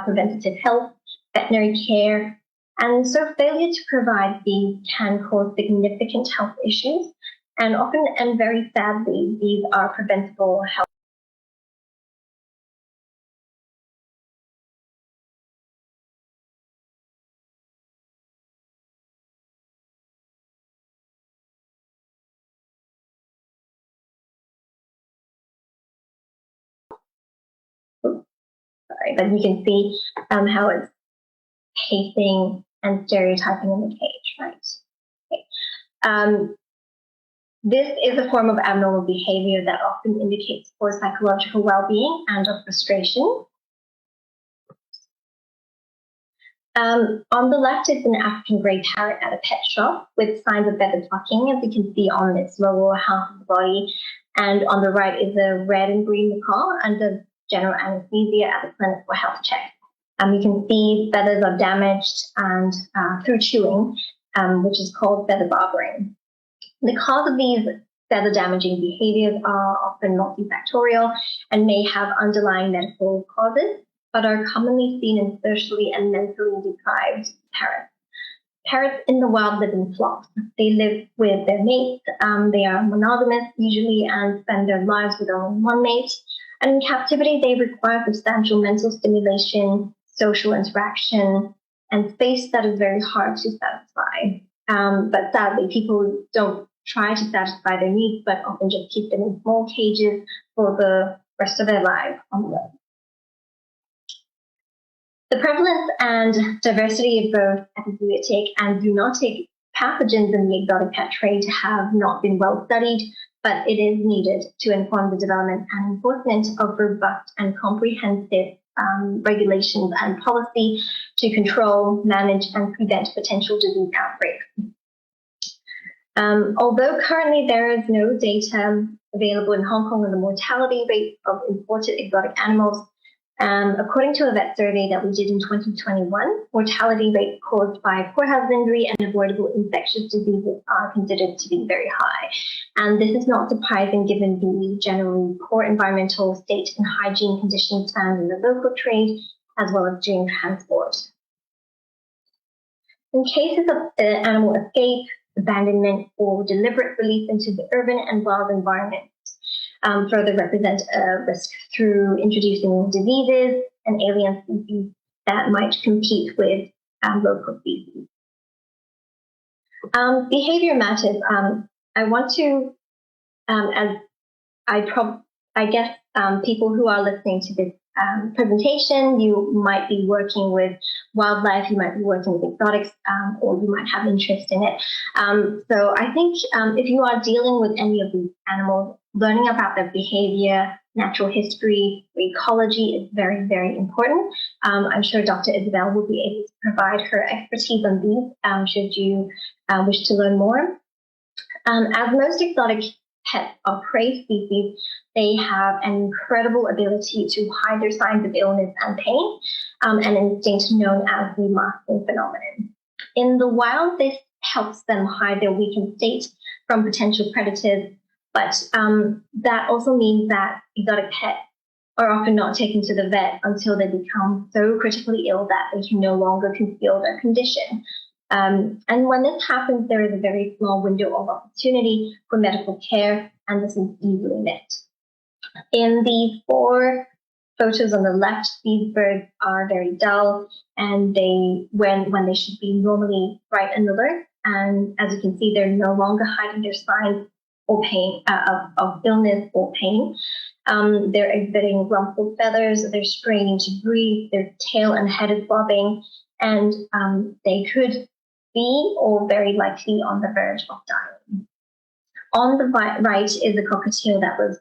preventative health, veterinary care. And so failure to provide these can cause significant health issues, and often and very sadly, these are preventable health. Sorry, but you can see how it's pacing and stereotyping in the cage, right? Okay. This is a form of abnormal behavior that often indicates poor psychological well-being and of frustration. On the left is an African grey parrot at a pet shop with signs of feather plucking, as you can see on its lower half of the body. And on the right is a red and green macaw under general anesthesia at the clinic for health check. You can see feathers are damaged and through chewing, which is called feather barbering. The cause of these Feather damaging behaviors are often multifactorial and may have underlying medical causes, but are commonly seen in socially and mentally deprived parrots. Parrots in the wild live in flocks. They live with their mates. They are monogamous usually and spend their lives with only one mate. And in captivity, they require substantial mental stimulation, social interaction, and space that is very hard to satisfy. But sadly, people don't try to satisfy their needs, but often just keep them in small cages for the rest of their lives on the road. The prevalence and diversity of both epizootic and zoonotic pathogens in the exotic pet trade have not been well studied, but it is needed to inform the development and enforcement of robust and comprehensive regulations and policy to control, manage, and prevent potential disease outbreaks. Although currently there is no data available in Hong Kong on the mortality rate of imported exotic animals, according to a vet survey that we did in 2021, mortality rates caused by poor husbandry and avoidable infectious diseases are considered to be very high. And this is not surprising given the generally poor environmental state and hygiene conditions found in the local trade, as well as during transport. In cases of animal escape, abandonment, or deliberate release into the urban and wild environment, further represent a risk through introducing diseases and alien species that might compete with local species. Behavior matters. I want to, as I guess people who are listening to this presentation, you might be working with wildlife, you might be working with exotics, or you might have interest in it. So I think if you are dealing with any of these animals, learning about their behavior, natural history, ecology is very, very important. I'm sure Dr. Isabel will be able to provide her expertise on these should you wish to learn more. As most exotic pets are prey species, they have an incredible ability to hide their signs of illness and pain, an instinct known as the masking phenomenon. In the wild, this helps them hide their weakened state from potential predators, but that also means that exotic pets are often not taken to the vet until they become so critically ill that they can no longer conceal their condition. And when this happens, there is a very small window of opportunity for medical care, and this is easily met. In the 4 photos on the left, these birds are very dull, and when they should be normally bright and alert. And as you can see, they're no longer hiding their signs or pain of illness or pain. They're exhibiting rumpled feathers. They're straining to breathe. Their tail and head is bobbing, and they could be or very likely on the verge of dying. On the right is a cockatiel that was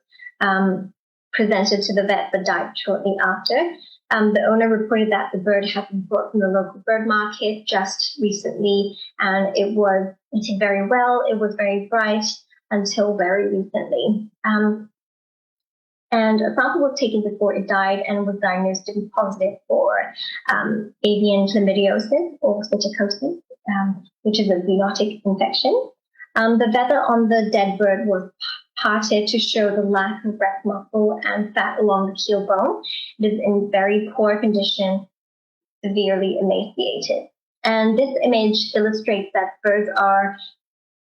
presented to the vet but died shortly after. The owner reported that the bird had been brought from the local bird market just recently, and it was eating very well. It was very bright until very recently. And a sample was taken before it died and was diagnosed to be positive for avian chlamydiosis or psittacosis, which is a zoonotic infection. The feather on the dead bird was parted to show the lack of breast muscle and fat along the keel bone. It is in very poor condition, severely emaciated. And this image illustrates that birds are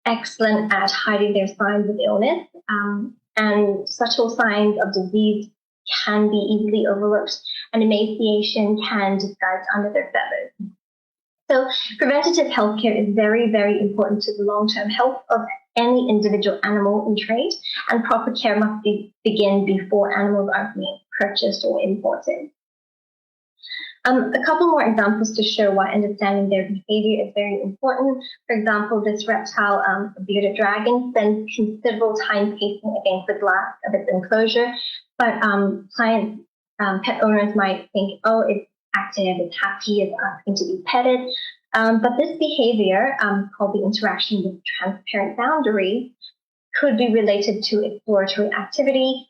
excellent at hiding their signs of illness, and subtle signs of disease can be easily overlooked, and emaciation can disguise under their feathers. So preventative healthcare is very, very important to the long-term health of any individual animal in trade, and proper care must begin before animals are being purchased or imported. A couple more examples to show why understanding their behavior is very important. For example, this reptile, a bearded dragon, spends considerable time pacing against the glass of its enclosure, but pet owners might think, oh, it's active, it's happy, it's asking to be petted. But this behavior, called the interaction with transparent boundary, could be related to exploratory activity,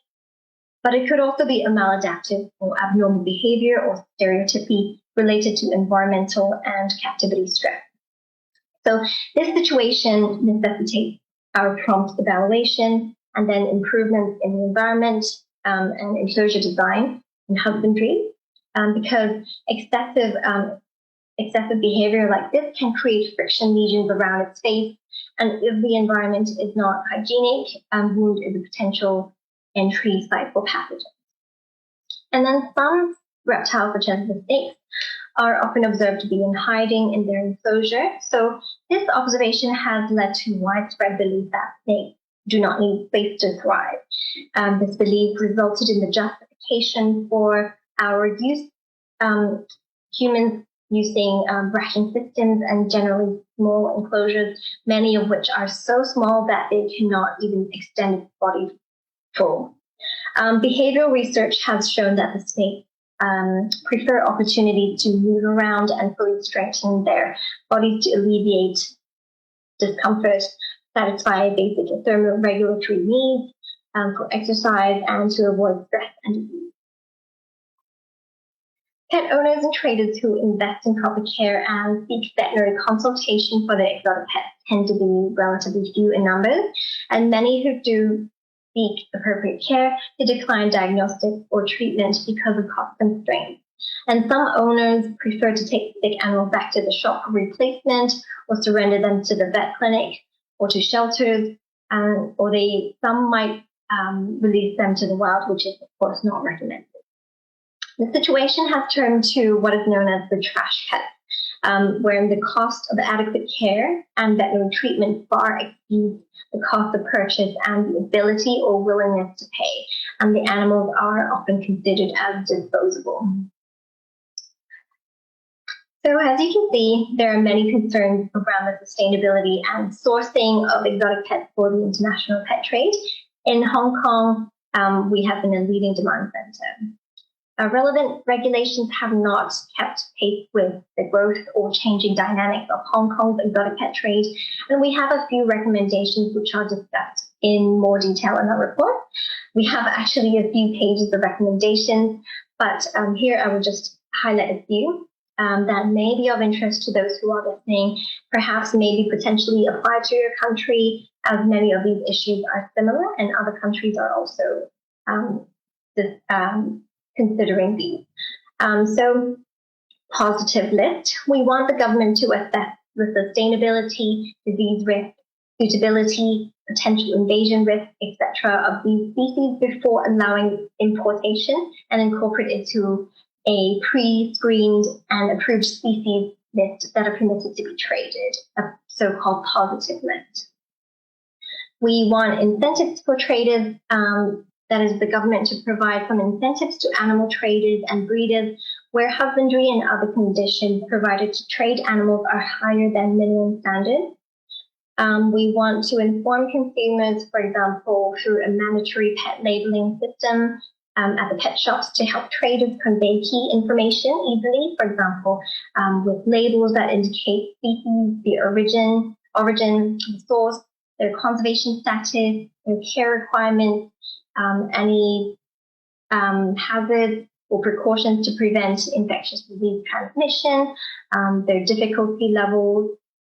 but it could also be a maladaptive or abnormal behavior or stereotypy related to environmental and captivity stress. So this situation necessitates our prompt evaluation, and then improvements in the environment and enclosure design and husbandry, because excessive behavior like this can create friction lesions around its face, and if the environment is not hygienic, wound is a potential entry site for pathogens. And then some reptiles, such as the snakes, are often observed to be in hiding in their enclosure. So this observation has led to widespread belief that snakes do not need space to thrive. This belief resulted in the justification for our use, humans using bracking systems and generally small enclosures, many of which are so small that they cannot even extend its body full. Behavioral research has shown that the snakes prefer opportunities to move around and fully strengthen their bodies to alleviate discomfort, satisfy basic thermoregulatory needs, for exercise, and to avoid stress and disease. Pet owners and traders who invest in proper care and seek veterinary consultation for their exotic pets tend to be relatively few in numbers, and many who do seek appropriate care, they decline diagnostic or treatment because of cost constraints. And some owners prefer to take sick animals back to the shop for replacement or surrender them to the vet clinic or to shelters, or some might release them to the wild, which is of course not recommended. The situation has turned to what is known as the trash pet, wherein the cost of adequate care and veterinary treatment far exceeds the cost of purchase and the ability or willingness to pay, and the animals are often considered as disposable. So as you can see, there are many concerns around the sustainability and sourcing of exotic pets for the international pet trade. In Hong Kong, we have been a leading demand center. Relevant regulations have not kept pace with the growth or changing dynamics of Hong Kong's exotic pet trade, and we have a few recommendations which are discussed in more detail in our report. We have actually a few pages of recommendations, but here I will just highlight a few that may be of interest to those who are listening, perhaps maybe potentially apply to your country, as many of these issues are similar and other countries are also considering these. So positive list. We want the government to assess the sustainability, disease risk, suitability, potential invasion risk, etc. of these species before allowing importation and incorporate it into a pre-screened and approved species list that are permitted to be traded, a so-called positive list. We want incentives for traders, that is the government to provide some incentives to animal traders and breeders where husbandry and other conditions provided to trade animals are higher than minimum standards. We want to inform consumers, for example, through a mandatory pet labeling system at the pet shops to help traders convey key information easily, for example, with labels that indicate species, the origin, the source, their conservation status, their care requirements, any hazards or precautions to prevent infectious disease transmission, their difficulty levels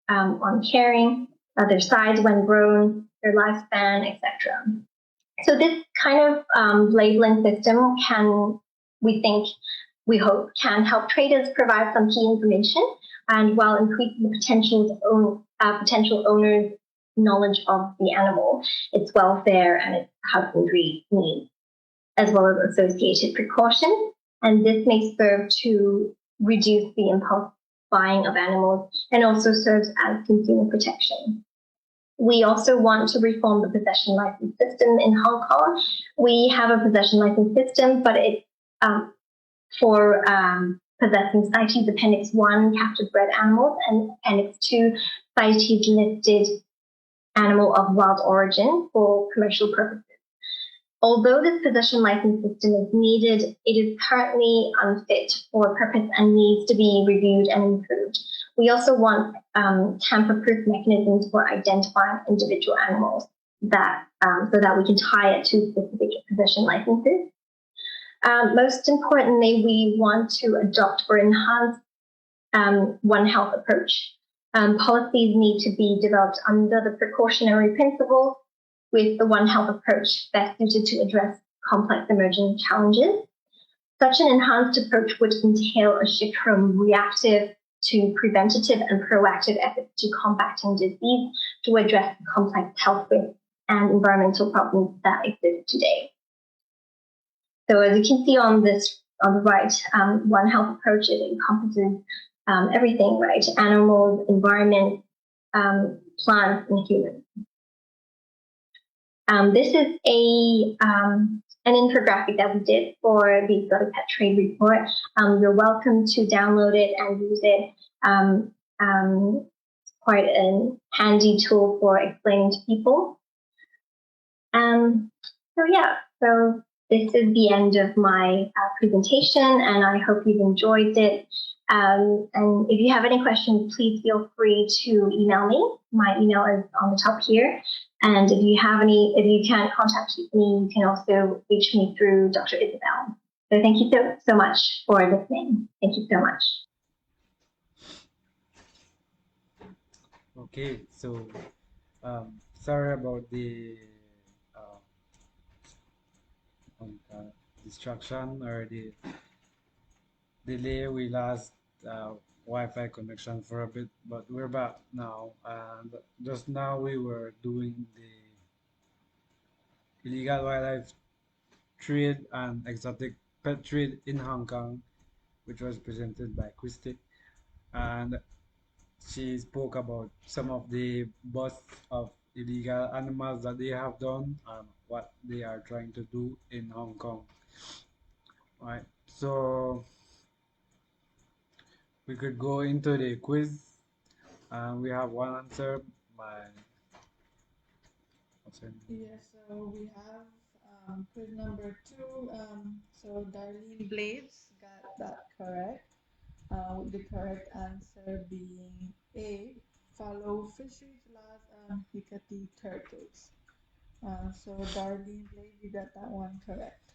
on caring, their size when grown, their lifespan, etc. So this kind of labeling system we hope can help traders provide some key information, and while increasing the potential owners' knowledge of the animal, its welfare and its husbandry needs, as well as associated precautions. And this may serve to reduce the impulse buying of animals and also serves as consumer protection. We also want to reform the possession license system in Hong Kong. We have a possession license system, but it's for possessing CITES Appendix 1 captive bred animals and Appendix 2 CITES listed animal of wild origin for commercial purposes. Although this possession license system is needed, it is currently unfit for purpose and needs to be reviewed and improved. We also want tamper-proof mechanisms for identifying individual animals that so that we can tie it to specific possession licenses. Most importantly, we want to adopt or enhance One Health approach. Policies need to be developed under the precautionary principles with the One Health approach best suited to address complex emerging challenges. Such an enhanced approach would entail a shift from reactive to preventative and proactive efforts to combating disease to address the complex health risks and environmental problems that exist today. So as you can see on the right, One Health approach, it encompasses everything, right? Animals, environment, plants, and humans. This is an infographic that we did for the Go to Pet Trade report. You're welcome to download it and use it. Quite a handy tool for explaining to people. So this is the end of my presentation, and I hope you've enjoyed it. And if you have any questions, please feel free to email me. My email is on the top here. And if you can't contact me, you can also reach me through Dr. Isabel. So thank you so much for listening. Thank you so much. Okay, so sorry about the distraction or the delay. We lost Wi-Fi connection for a bit, but we're back now. And just now we were doing the illegal wildlife trade and exotic pet trade in Hong Kong, which was presented by Christy. And she spoke about some of the busts of illegal animals that they have done and what they are trying to do in Hong Kong. Right, so we could go into the quiz. We have one answer by. Yes, so we have quiz number 2. So Darlene Blades got that correct. With the correct answer being A, follow fisheries laws on Hicatee turtles. So Darlene Blades, you got that one correct.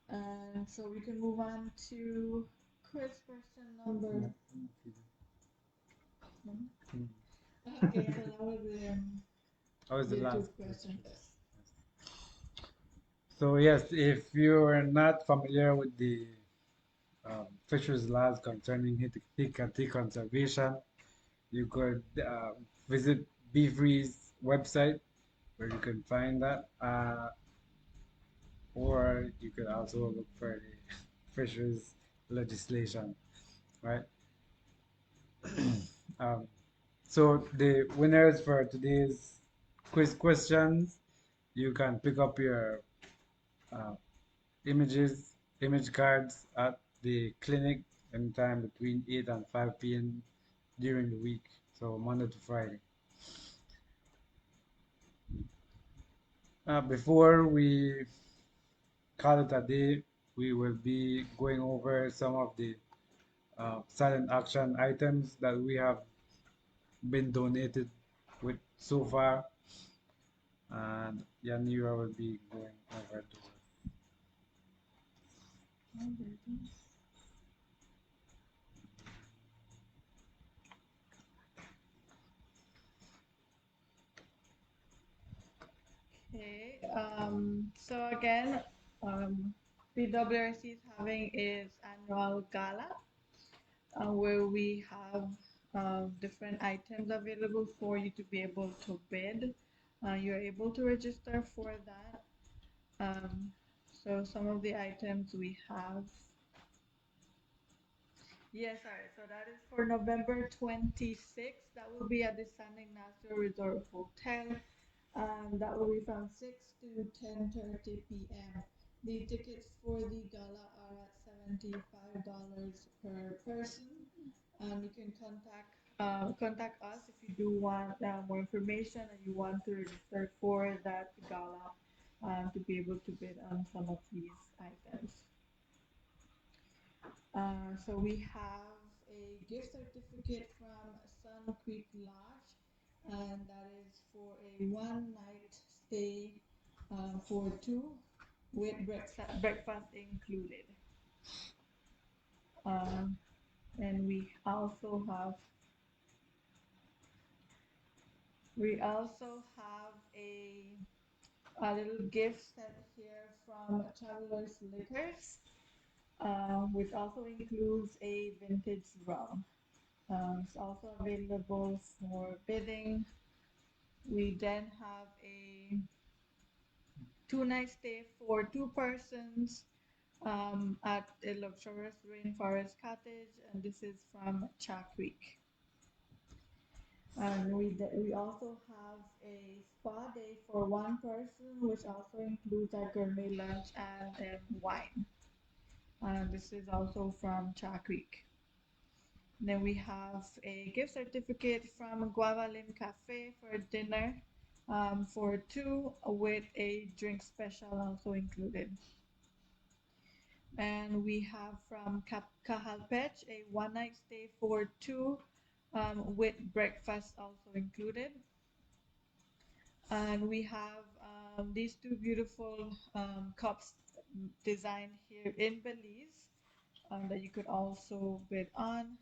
And so we can move on to quiz question number. Okay, so that was the last question. So yes, if you are not familiar with the fisheries laws concerning Hicatee conservation, you could visit BWRC's website where you can find that, or you could also look for the fisheries legislation, right? So the winners for today's quiz questions, you can pick up your uh, image cards at the clinic anytime between 8 and 5 p.m. during the week, so Monday to Friday. Before we call it a day, we will be going over some of the silent action items that we have been donated with so far, and Yanira will be going over those. Okay, so again, BWRC is having its annual gala where we have different items available for you to be able to bid. You're able to register for that. So some of the items we have. Yes, sorry. So that is for November 26th. That will be at the Standing Natural Resort Hotel. That will be from 6 to 10:30 p.m. The tickets for the gala are at $75 per person. You can contact us if you do want more information and you want to register for that gala to be able to bid on some of these items. So we have a gift certificate from Sun Creek Lodge, and that is for a one-night stay for 2 with breakfast included. And we also have a little gift set here from Travelers Liquors, which also includes a vintage rum. It's also available for bidding. We then have a 2-night stay for 2 persons at a luxurious rainforest cottage, and this is from Cha Creek. And we also have a spa day for 1 person, which also includes a gourmet lunch and wine. And this is also from Cha Creek. Then we have a gift certificate from Guava Lim Cafe for dinner for 2 with a drink special also included. And we have from Cajalpech a 1-night stay for 2 with breakfast also included. And we have these 2 beautiful cups designed here in Belize that you could also bid on.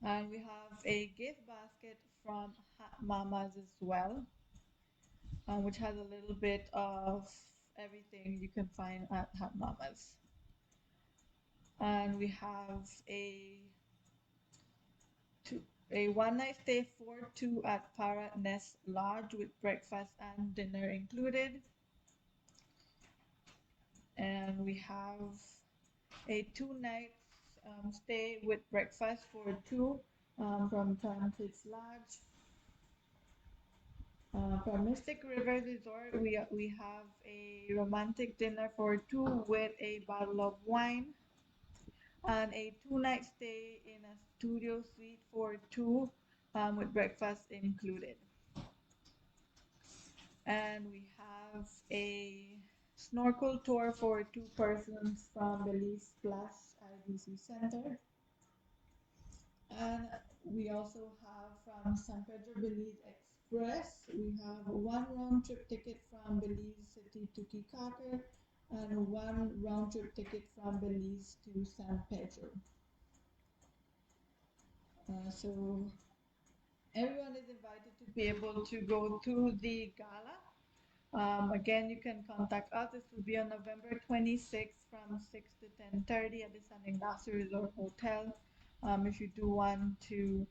And we have a gift basket from Hat Mamas as well, which has a little bit of everything you can find at Hat Mamas. And we have a 1-night stay for 2 at Para Nest Lodge with breakfast and dinner included. And we have a 2-night stay with breakfast for 2 from Kids Lodge. From Mystic River Resort, we have a romantic dinner for 2 with a bottle of wine, and a 2-night stay in a studio suite for 2 with breakfast included. And we have a snorkel tour for 2 persons from Belize Splash IDC Center. And we also have from San Pedro Belize Express, we have 1 round trip ticket from Belize City to Hicatee and 1 round trip ticket from Belize to San Pedro. So everyone is invited to be able to go to the gala. Again, you can contact us. This will be on November 26th from 6 to 10:30 at the San Ignacio Resort Hotel. If you do want to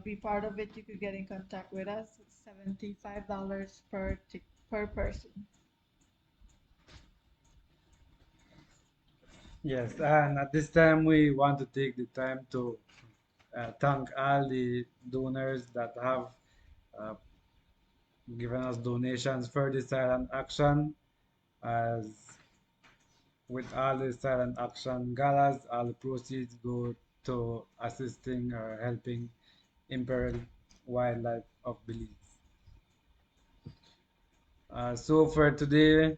be part of it, you could get in contact with us. It's $75 per person. Yes, and at this time we want to take the time to thank all the donors that have uh, given us donations for the silent action. As with all the silent action galas, all the proceeds go to assisting or helping imperil wildlife of Belize. So for today,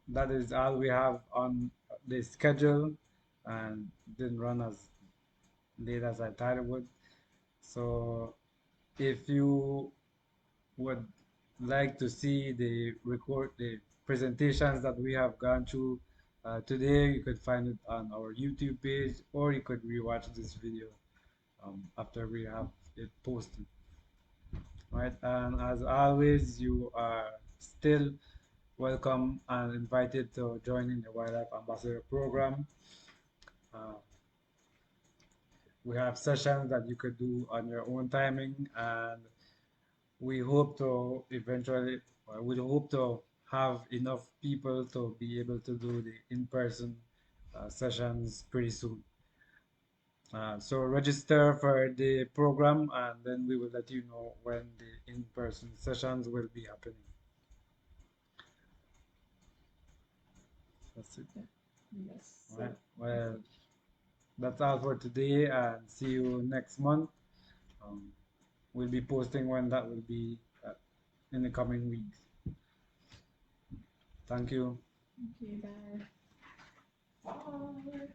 that is all we have on the schedule, and didn't run as late as I thought it would. So if you would like to see the presentations that we have gone through today, you could find it on our YouTube page, or you could rewatch this video after we have it posted. Right, and as always, you are still welcome and invited to join in the Wildlife Ambassador program. We have sessions that you could do on your own timing, and we hope to eventually, we hope to have enough people to be able to do the in-person sessions pretty soon. So register for the program, and then we will let you know when the in-person sessions will be happening. That's it. Yes. All right. Well, that's all for today, and see you next month. We'll be posting when that will be in the coming weeks. Thank you. Okay, bye. Bye.